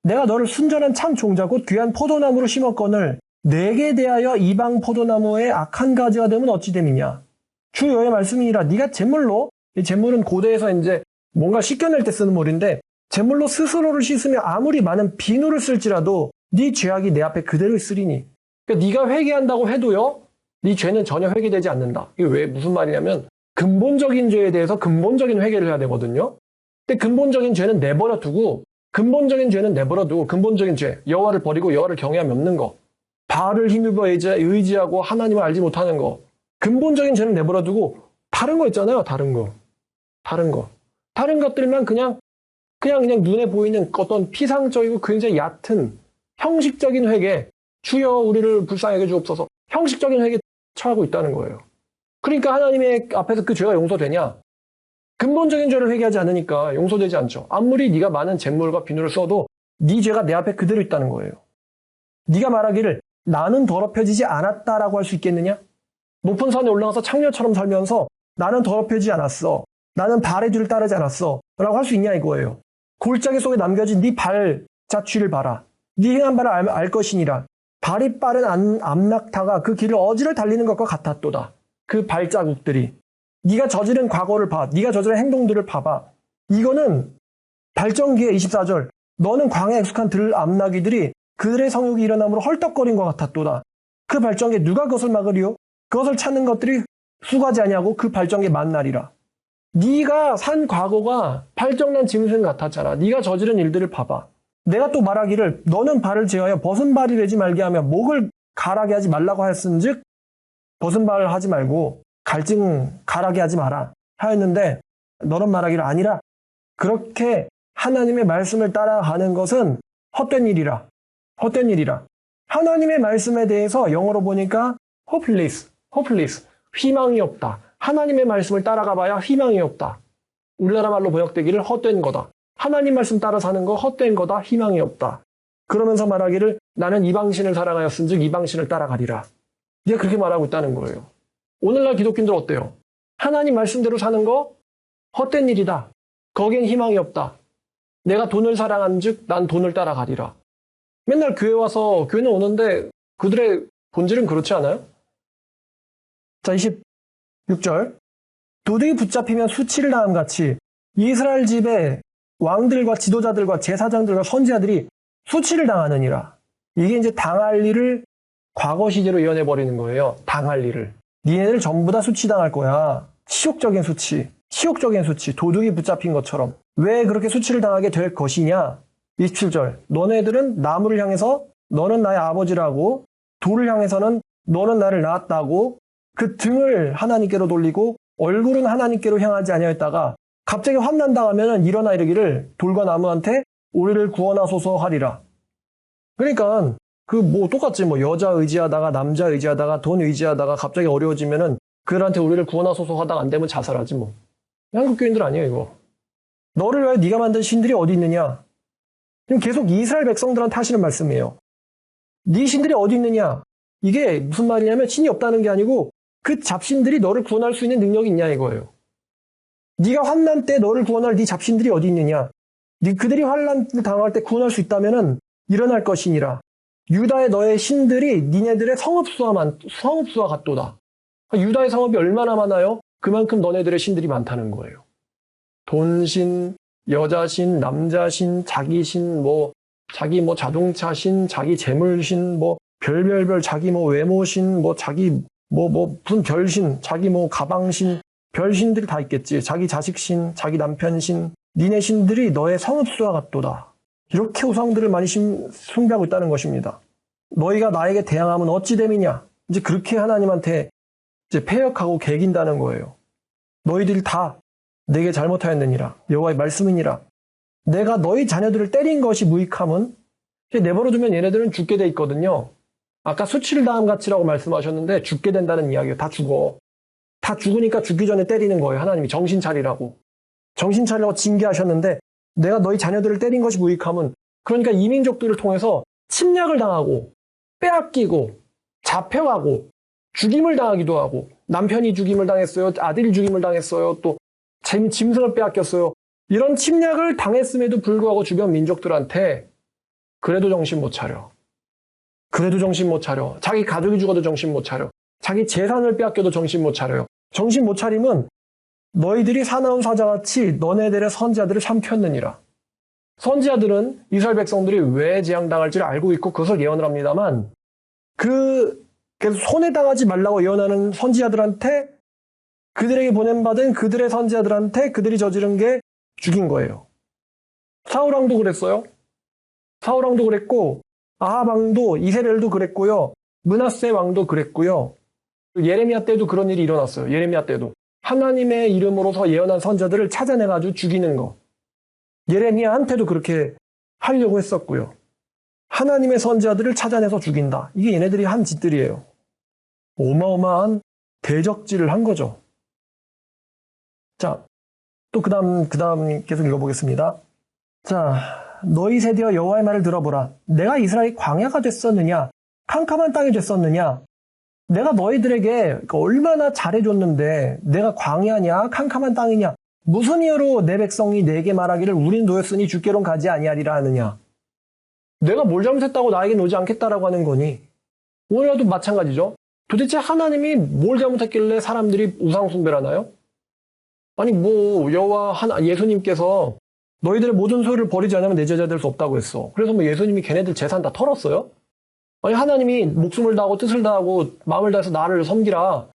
내가 너를 순전한 참 종자 곧 귀한 포도나무로 심었거늘 내게 대하여 이방 포도나무의 악한 가지가 되면 어찌 됨이냐. 주 여호와의 말씀이니라. 네가 잿물로, 이 잿물은 고대에서 이제 뭔가 씻겨낼 때 쓰는 물인데 제물로 스스로를 씻으며 아무리 많은 비누를 쓸지라도 네 죄악이 내 앞에 그대로 있으리니. 그러니까 네가 회개한다고 해도요, 네 죄는 전혀 회개되지 않는다. 이게 왜 무슨 말이냐면 근본적인 죄에 대해서 근본적인 회개를 해야 되거든요. 근데 근본적인 죄는 내버려 두고 근본적인 죄, 여호와를 버리고 여호와를 경외함이 없는 거, 바알을 힘입어 의지하고 하나님을 알지 못하는 거, 근본적인 죄는 내버려 두고 다른 거 있잖아요. 다른 것들만 그냥 눈에 보이는 어떤 피상적이고 굉장히 얕은 형식적인 회개, 주여 우리를 불쌍하게 주옵소서, 형식적인 회개 처하고 있다는 거예요. 그러니까 하나님의 앞에서 그 죄가 용서되냐? 근본적인 죄를 회개하지 않으니까 용서되지 않죠. 아무리 네가 많은 잿물과 비누를 써도 네 죄가 내 앞에 그대로 있다는 거예요. 네가 말하기를 나는 더럽혀지지 않았다라고 할 수 있겠느냐? 높은 산에 올라가서 창녀처럼 살면서 나는 더럽혀지지 않았어, 나는 발의 뒤를 따르지 않았어 라고 할 수 있냐 이거예요. 골짜기 속에 남겨진 네 발자취를 봐라. 네 행한 바를 알 것이니라. 발이 빠른 암낙타가 그 길을 어지러 달리는 것과 같았도다. 그 발자국들이. 네가 저지른 과거를 봐. 네가 저지른 행동들을 봐봐. 이거는 발전기의 24절. 너는 광야에 익숙한 들 암나귀들이 그들의 성욕이 일어남으로 헐떡거린 것 같았도다. 그 발전기에 누가 그것을 막으리요? 그것을 찾는 것들이 수고하지 아니하고 그 발전기에 만나리라. 네가 산 과거가 발정난 짐승 같았잖아. 네가 저지른 일들을 봐봐. 내가 또 말하기를 너는 발을 제하여 벗은 발이 되지 말게 하며 목을 가라게 하지 말라고 하였은즉 벗은 발을 하지 말고 갈증 가라게 하지 마라 하였는데 너는 말하기를 아니라 그렇게 하나님의 말씀을 따라가는 것은 헛된 일이라. 하나님의 말씀에 대해서 영어로 보니까 hopeless, 희망이 없다. 하나님의 말씀을 따라가 봐야 희망이 없다. 우리나라 말로 번역되기를 헛된 거다. 하나님 말씀 따라 사는 거 헛된 거다. 희망이 없다. 그러면서 말하기를 나는 이방신을 사랑하였은즉 이방신을 따라가리라. 이게 그렇게 말하고 있다는 거예요. 오늘날 기독교인들 어때요? 하나님 말씀대로 사는 거 헛된 일이다. 거기엔 희망이 없다. 내가 돈을 사랑한즉 난 돈을 따라가리라. 맨날 교회 와서 교회는 오는데 그들의 본질은 그렇지 않아요? 자, 26절. 도둑이 붙잡히면 수치를 당함같이 이스라엘 집의 왕들과 지도자들과 제사장들과 선지자들이 수치를 당하느니라. 이게 이제 당할 일을 과거 시제로 이어내 버리는 거예요. 당할 일을. 니네들 전부 다 수치당할 거야. 치욕적인 수치. 도둑이 붙잡힌 것처럼. 왜 그렇게 수치를 당하게 될 것이냐? 27절. 너네들은 나무를 향해서 너는 나의 아버지라고, 돌을 향해서는 너는 나를 낳았다고 그 등을 하나님께로 돌리고 얼굴은 하나님께로 향하지 아니하였다가 갑자기 환난당하면 일어나 이르기를 돌과 나무한테 우리를 구원하소서 하리라. 그러니까 똑같지. 여자 의지하다가 남자 의지하다가 돈 의지하다가 갑자기 어려워지면은 그들한테 우리를 구원하소서 하다가 안 되면 자살하지 뭐. 한국 교인들 아니에요 이거. 너를 위하여 네가 만든 신들이 어디 있느냐? 지금 계속 이스라엘 백성들한테 하시는 말씀이에요. 네 신들이 어디 있느냐? 이게 무슨 말이냐면 신이 없다는 게 아니고 그 잡신들이 너를 구원할 수 있는 능력이 있냐 이거예요. 네가 환난 때 너를 구원할 네 잡신들이 어디 있느냐? 그들이 환난을 당할 때 구원할 수 있다면은 일어날 것이니라. 유다의 너의 신들이 니네들의 성읍수와 같도다. 유다의 성읍이 얼마나 많아요? 그만큼 너네들의 신들이 많다는 거예요. 돈신, 여자신, 남자신, 자기신, 자기 자동차신, 자기 재물신, 별별별 자기 외모신, 자기 무슨 별신, 자기 가방신, 별신들이 다 있겠지. 자기 자식신, 자기 남편신, 니네 신들이 너의 성읍수와 같도다. 이렇게 우상들을 많이 숭배하고 있다는 것입니다. 너희가 나에게 대항하면 어찌 됨이냐? 이제 그렇게 하나님한테 이제 패역하고 개긴다는 거예요. 너희들이 다 내게 잘못하였느니라. 여호와의 말씀이니라. 내가 너희 자녀들을 때린 것이 무익함은 내버려두면 얘네들은 죽게 돼 있거든요. 아까 수치를 당함 같이라고 말씀하셨는데 죽게 된다는 이야기예요. 다 죽어. 다 죽으니까 죽기 전에 때리는 거예요. 하나님이 정신 차리라고. 정신 차리라고 징계하셨는데 내가 너희 자녀들을 때린 것이 무익함은 그러니까 이민족들을 통해서 침략을 당하고 빼앗기고 잡혀가고 죽임을 당하기도 하고 남편이 죽임을 당했어요. 아들이 죽임을 당했어요. 또 짐승을 빼앗겼어요. 이런 침략을 당했음에도 불구하고 주변 민족들한테 그래도 정신 못 차려. 자기 가족이 죽어도 정신 못 차려. 자기 재산을 빼앗겨도 정신 못 차려요. 정신 못 차리면 너희들이 사나운 사자같이 너네들의 선지자들을 삼켰느니라. 선지자들은 이스라엘 백성들이 왜 재앙당할지를 알고 있고 그것을 예언을 합니다만 그래서 손해당하지 말라고 예언하는 선지자들한테 그들에게 보냄받은 그들의 선지자들한테 그들이 저지른 게 죽인 거예요. 사울왕도 그랬어요. 사울왕도 그랬고 아합왕도 이세벨도 그랬고요. 므낫세 왕도 그랬고요. 예레미야 때도 그런 일이 일어났어요. 예레미야 때도. 하나님의 이름으로서 예언한 선지자들을 찾아내가지고 죽이는 거. 예레미야한테도 그렇게 하려고 했었고요. 하나님의 선지자들을 찾아내서 죽인다. 이게 얘네들이 한 짓들이에요. 어마어마한 대적질을 한 거죠. 자, 또 그 다음 계속 읽어보겠습니다. 자, 너희 세대여 여호와의 말을 들어보라. 내가 이스라엘이 광야가 됐었느냐? 캄캄한 땅이 됐었느냐? 내가 너희들에게 얼마나 잘해줬는데 내가 광야냐? 캄캄한 땅이냐? 무슨 이유로 내 백성이 내게 말하기를 우린 노였으니 주께론 가지 아니하리라 하느냐? 내가 뭘 잘못했다고 나에게 오지 않겠다라고 하는 거니? 오늘도 마찬가지죠. 도대체 하나님이 뭘 잘못했길래 사람들이 우상 숭배를 하나요? 아니 여호와 예수님께서 너희들의 모든 소유를 버리지 않으면 내 제자 될 수 없다고 했어. 그래서 예수님이 걔네들 재산 다 털었어요? 아니 하나님이 목숨을 다하고 뜻을 다하고 마음을 다해서 나를 섬기라.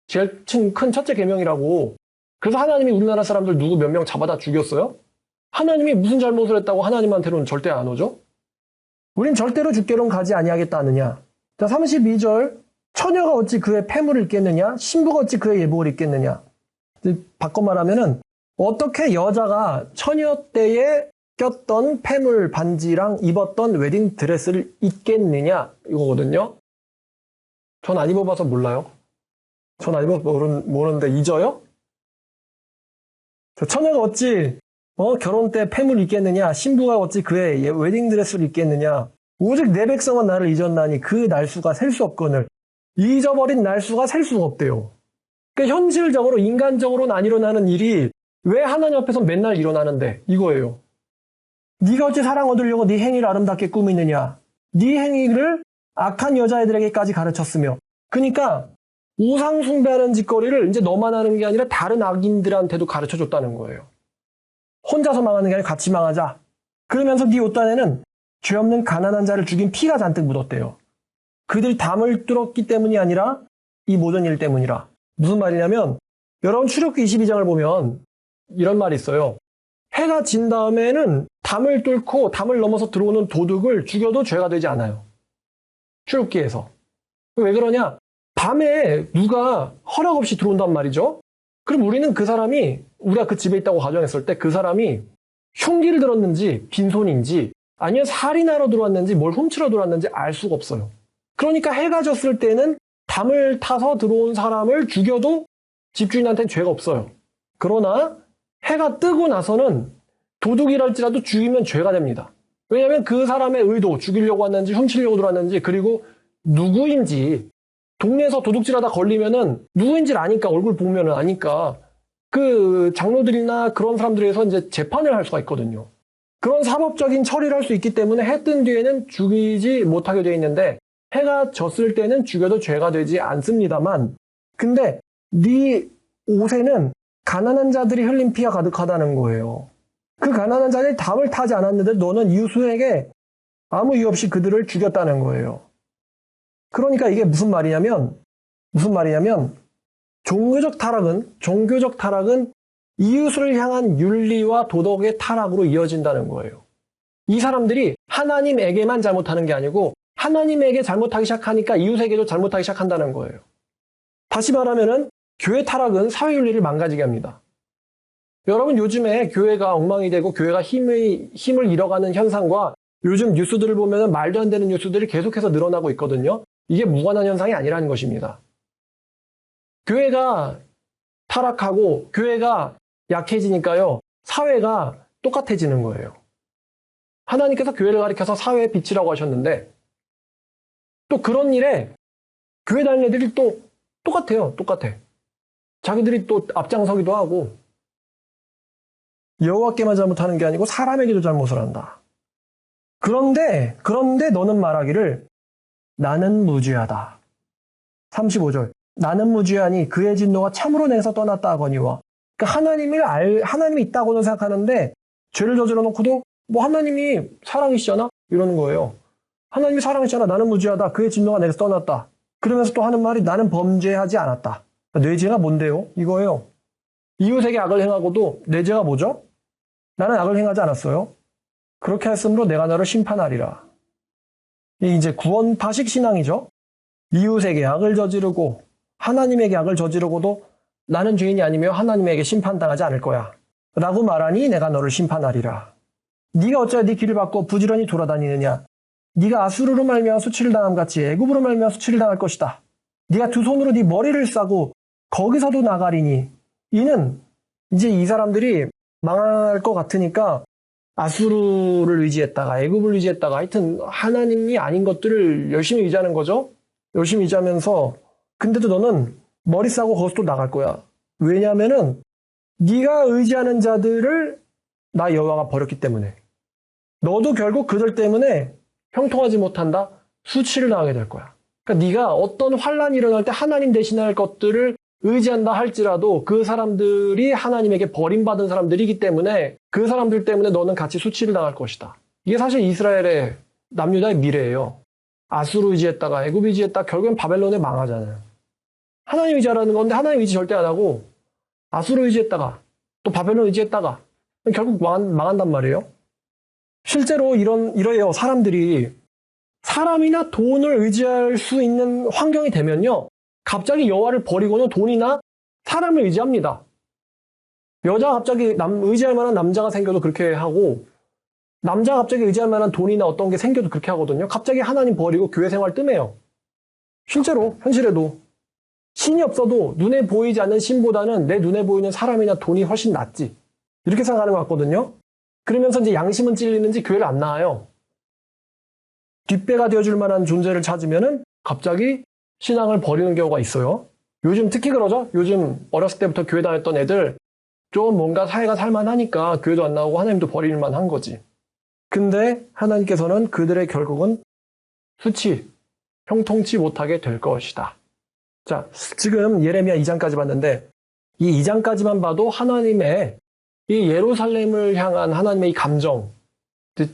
제일 큰 첫째 계명이라고. 그래서 하나님이 우리나라 사람들 누구 몇 명 잡아다 죽였어요? 하나님이 무슨 잘못을 했다고 하나님한테는 절대 안 오죠? 우린 절대로 주께론 가지 아니하겠다 하느냐. 자, 32절. 처녀가 어찌 그의 패물을 입겠느냐? 신부가 어찌 그의 예복을 입겠느냐? 바꿔 말하면은 어떻게 여자가 처녀 때에 꼈던 패물 반지랑 입었던 웨딩 드레스를 입겠느냐 이거거든요. 전 안 입어봐서 몰라요. 전 안 입어서 모르는데 잊어요? 처녀가 어찌 결혼 때 패물을 입겠느냐? 신부가 어찌 그의 웨딩 드레스를 입겠느냐? 오직 내 백성은 나를 잊었나니 그 날수가 셀 수 없거늘. 잊어버린 날수가 셀 수가 없대요. 그러니까 현실적으로 인간적으로는 안 일어나는 일이 왜 하나님 앞에서 맨날 일어나는데 이거예요. 네가 어찌 사랑 얻으려고 네 행위를 아름답게 꾸미느냐. 네 행위를 악한 여자애들에게까지 가르쳤으며. 그러니까 우상 숭배하는 짓거리를 이제 너만 하는 게 아니라 다른 악인들한테도 가르쳐줬다는 거예요. 혼자서 망하는 게 아니라 같이 망하자. 그러면서 네 옷단에는 죄 없는 가난한 자를 죽인 피가 잔뜩 묻었대요. 그들이 담을 뚫었기 때문이 아니라 이 모든 일 때문이라. 무슨 말이냐면 여러분 출애굽기 22장을 보면 이런 말이 있어요. 해가 진 다음에는 담을 뚫고 담을 넘어서 들어오는 도둑을 죽여도 죄가 되지 않아요. 출애굽기에서. 왜 그러냐? 밤에 누가 허락 없이 들어온단 말이죠. 그럼 우리는 그 사람이 우리가 그 집에 있다고 가정했을 때 그 사람이 흉기를 들었는지 빈손인지 아니면 살인하러 들어왔는지 뭘 훔치러 들어왔는지 알 수가 없어요. 그러니까 해가 졌을 때는 담을 타서 들어온 사람을 죽여도 집주인한테는 죄가 없어요. 그러나 해가 뜨고 나서는 도둑이랄지라도 죽이면 죄가 됩니다. 왜냐하면 그 사람의 의도, 죽이려고 왔는지 훔치려고 들어왔는지 그리고 누구인지 동네에서 도둑질하다 걸리면은 누구인지를 아니까 얼굴 보면은 아니까 그 장로들이나 그런 사람들에서 이제 재판을 할 수가 있거든요. 그런 사법적인 처리를 할 수 있기 때문에 해 뜬 뒤에는 죽이지 못하게 되어 있는데 해가 졌을 때는 죽여도 죄가 되지 않습니다만 근데 네 옷에는 가난한 자들이 흘린 피가 가득하다는 거예요. 그 가난한 자들이 담을 타지 않았는데 너는 이웃에게 아무 이유 없이 그들을 죽였다는 거예요. 그러니까 이게 무슨 말이냐면 종교적 타락은 이웃을 향한 윤리와 도덕의 타락으로 이어진다는 거예요. 이 사람들이 하나님에게만 잘못하는 게 아니고 하나님에게 잘못하기 시작하니까 이웃에게도 잘못하기 시작한다는 거예요. 다시 말하면은 교회 타락은 사회 윤리를 망가지게 합니다. 여러분 요즘에 교회가 엉망이 되고 교회가 힘을 잃어가는 현상과 요즘 뉴스들을 보면 말도 안 되는 뉴스들이 계속해서 늘어나고 있거든요. 이게 무관한 현상이 아니라는 것입니다. 교회가 타락하고 교회가 약해지니까요. 사회가 똑같아지는 거예요. 하나님께서 교회를 가리켜서 사회의 빛이라고 하셨는데 또 그런 일에 교회 다니는 애들이 또 똑같아요. 똑같아. 자기들이 또 앞장서기도 하고 여호와께만 잘못하는 게 아니고 사람에게도 잘못을 한다. 그런데 너는 말하기를 나는 무죄하다. 35절. 나는 무죄하니 그의 진노가 참으로 내서 떠났다 하거니와. 그러니까 하나님이 있다고는 생각하는데 죄를 저질러 놓고도 뭐 하나님이 사랑이시잖아? 이러는 거예요. 하나님이 사랑이시잖아. 나는 무죄하다. 그의 진노가 내게서 떠났다. 그러면서 또 하는 말이 나는 범죄하지 않았다. 내 죄가 뭔데요? 이거예요. 이웃에게 악을 행하고도 내 죄가 뭐죠? 나는 악을 행하지 않았어요. 그렇게 했으므로 내가 너를 심판하리라. 이게 이제 구원파식 신앙이죠. 이웃에게 악을 저지르고 하나님에게 악을 저지르고도 나는 죄인이 아니며 하나님에게 심판당하지 않을 거야. 라고 말하니 내가 너를 심판하리라. 네가 어찌하여 네 길을 바꿔 부지런히 돌아다니느냐. 네가 아수르로 말미암아 수치를 당함 같이 애굽으로 말미암아 수치를 당할 것이다. 네가 두 손으로 네 머리를 싸고 거기서도 나가리니 이는 이제 이 사람들이 망할 것 같으니까 아수르를 의지했다가 애굽을 의지했다가 하여튼 하나님이 아닌 것들을 열심히 의지하는 거죠. 열심히 의지하면서 근데도 너는 머리 싸고 거기서 또 나갈 거야. 왜냐하면은 네가 의지하는 자들을 나 여호와가 버렸기 때문에 너도 결국 그들 때문에 형통하지 못한다. 수치를 당하게 될 거야. 그러니까 네가 어떤 환란이 일어날 때 하나님 대신할 것들을 의지한다 할지라도 그 사람들이 하나님에게 버림받은 사람들이기 때문에 그 사람들 때문에 너는 같이 수치를 당할 것이다. 이게 사실 이스라엘의 남유다의 미래예요. 아수르 의지했다가 애굽 의지했다가 결국엔 바벨론에 망하잖아요. 하나님 의지하라는 건데 하나님 의지 절대 안 하고 아수르 의지했다가 또 바벨론 의지했다가 결국 망한단 말이에요. 실제로 이래요. 사람들이 사람이나 돈을 의지할 수 있는 환경이 되면요. 갑자기 여호와를 버리고는 돈이나 사람을 의지합니다. 여자가 갑자기 의지할 만한 남자가 생겨도 그렇게 하고 남자가 갑자기 의지할 만한 돈이나 어떤 게 생겨도 그렇게 하거든요. 갑자기 하나님 버리고 교회 생활 뜸해요. 실제로 현실에도 신이 없어도 눈에 보이지 않는 신보다는 내 눈에 보이는 사람이나 돈이 훨씬 낫지. 이렇게 생각하는 것 같거든요. 그러면서 이제 양심은 찔리는지 교회를 안 나와요. 뒷배가 되어줄 만한 존재를 찾으면은 갑자기 신앙을 버리는 경우가 있어요. 요즘 특히 그러죠. 요즘 어렸을 때부터 교회 다녔던 애들 좀 뭔가 사회가 살만하니까 교회도 안 나오고 하나님도 버릴 만한 거지. 근데 하나님께서는 그들의 결국은 수치, 형통치 못하게 될 것이다. 자, 지금 예레미야 2장까지 봤는데 이 2장까지만 봐도 하나님의 이 예루살렘을 향한 하나님의 이 감정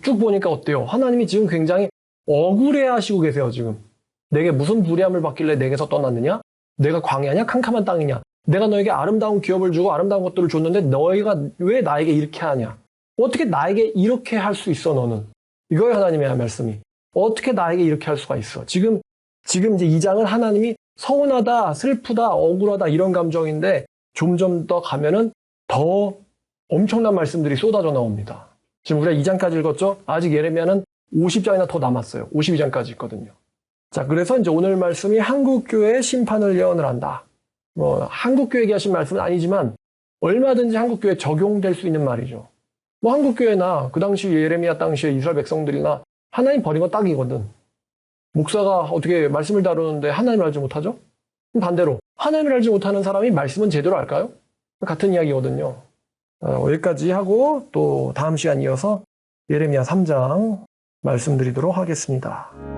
쭉 보니까 어때요? 하나님이 지금 굉장히 억울해하시고 계세요. 지금 내게 무슨 불의함을 받길래 내게서 떠났느냐? 내가 광야냐? 캄캄한 땅이냐? 내가 너에게 아름다운 기업을 주고 아름다운 것들을 줬는데 너희가 왜 나에게 이렇게 하냐? 어떻게 나에게 이렇게 할 수 있어 너는? 이거예요. 하나님의 말씀이. 어떻게 나에게 이렇게 할 수가 있어? 지금 이제 2장은 하나님이 서운하다, 슬프다, 억울하다 이런 감정인데 좀 더 가면은 더 엄청난 말씀들이 쏟아져 나옵니다. 지금 우리가 2장까지 읽었죠? 아직 예레미야는 50장이나 더 남았어요. 52장까지 있거든요. 자, 그래서 이제 오늘 말씀이 한국교회의 심판을 예언을 한다. 한국교회에게 하신 말씀은 아니지만 얼마든지 한국교회에 적용될 수 있는 말이죠. 한국교회나 그 당시 예레미야 당시에 이스라엘 백성들이나 하나님 버린 거 딱이거든. 목사가 어떻게 말씀을 다루는데 하나님을 알지 못하죠? 반대로 하나님을 알지 못하는 사람이 말씀은 제대로 알까요? 같은 이야기거든요. 여기까지 하고 또 다음 시간 이어서 예레미야 3장 말씀드리도록 하겠습니다.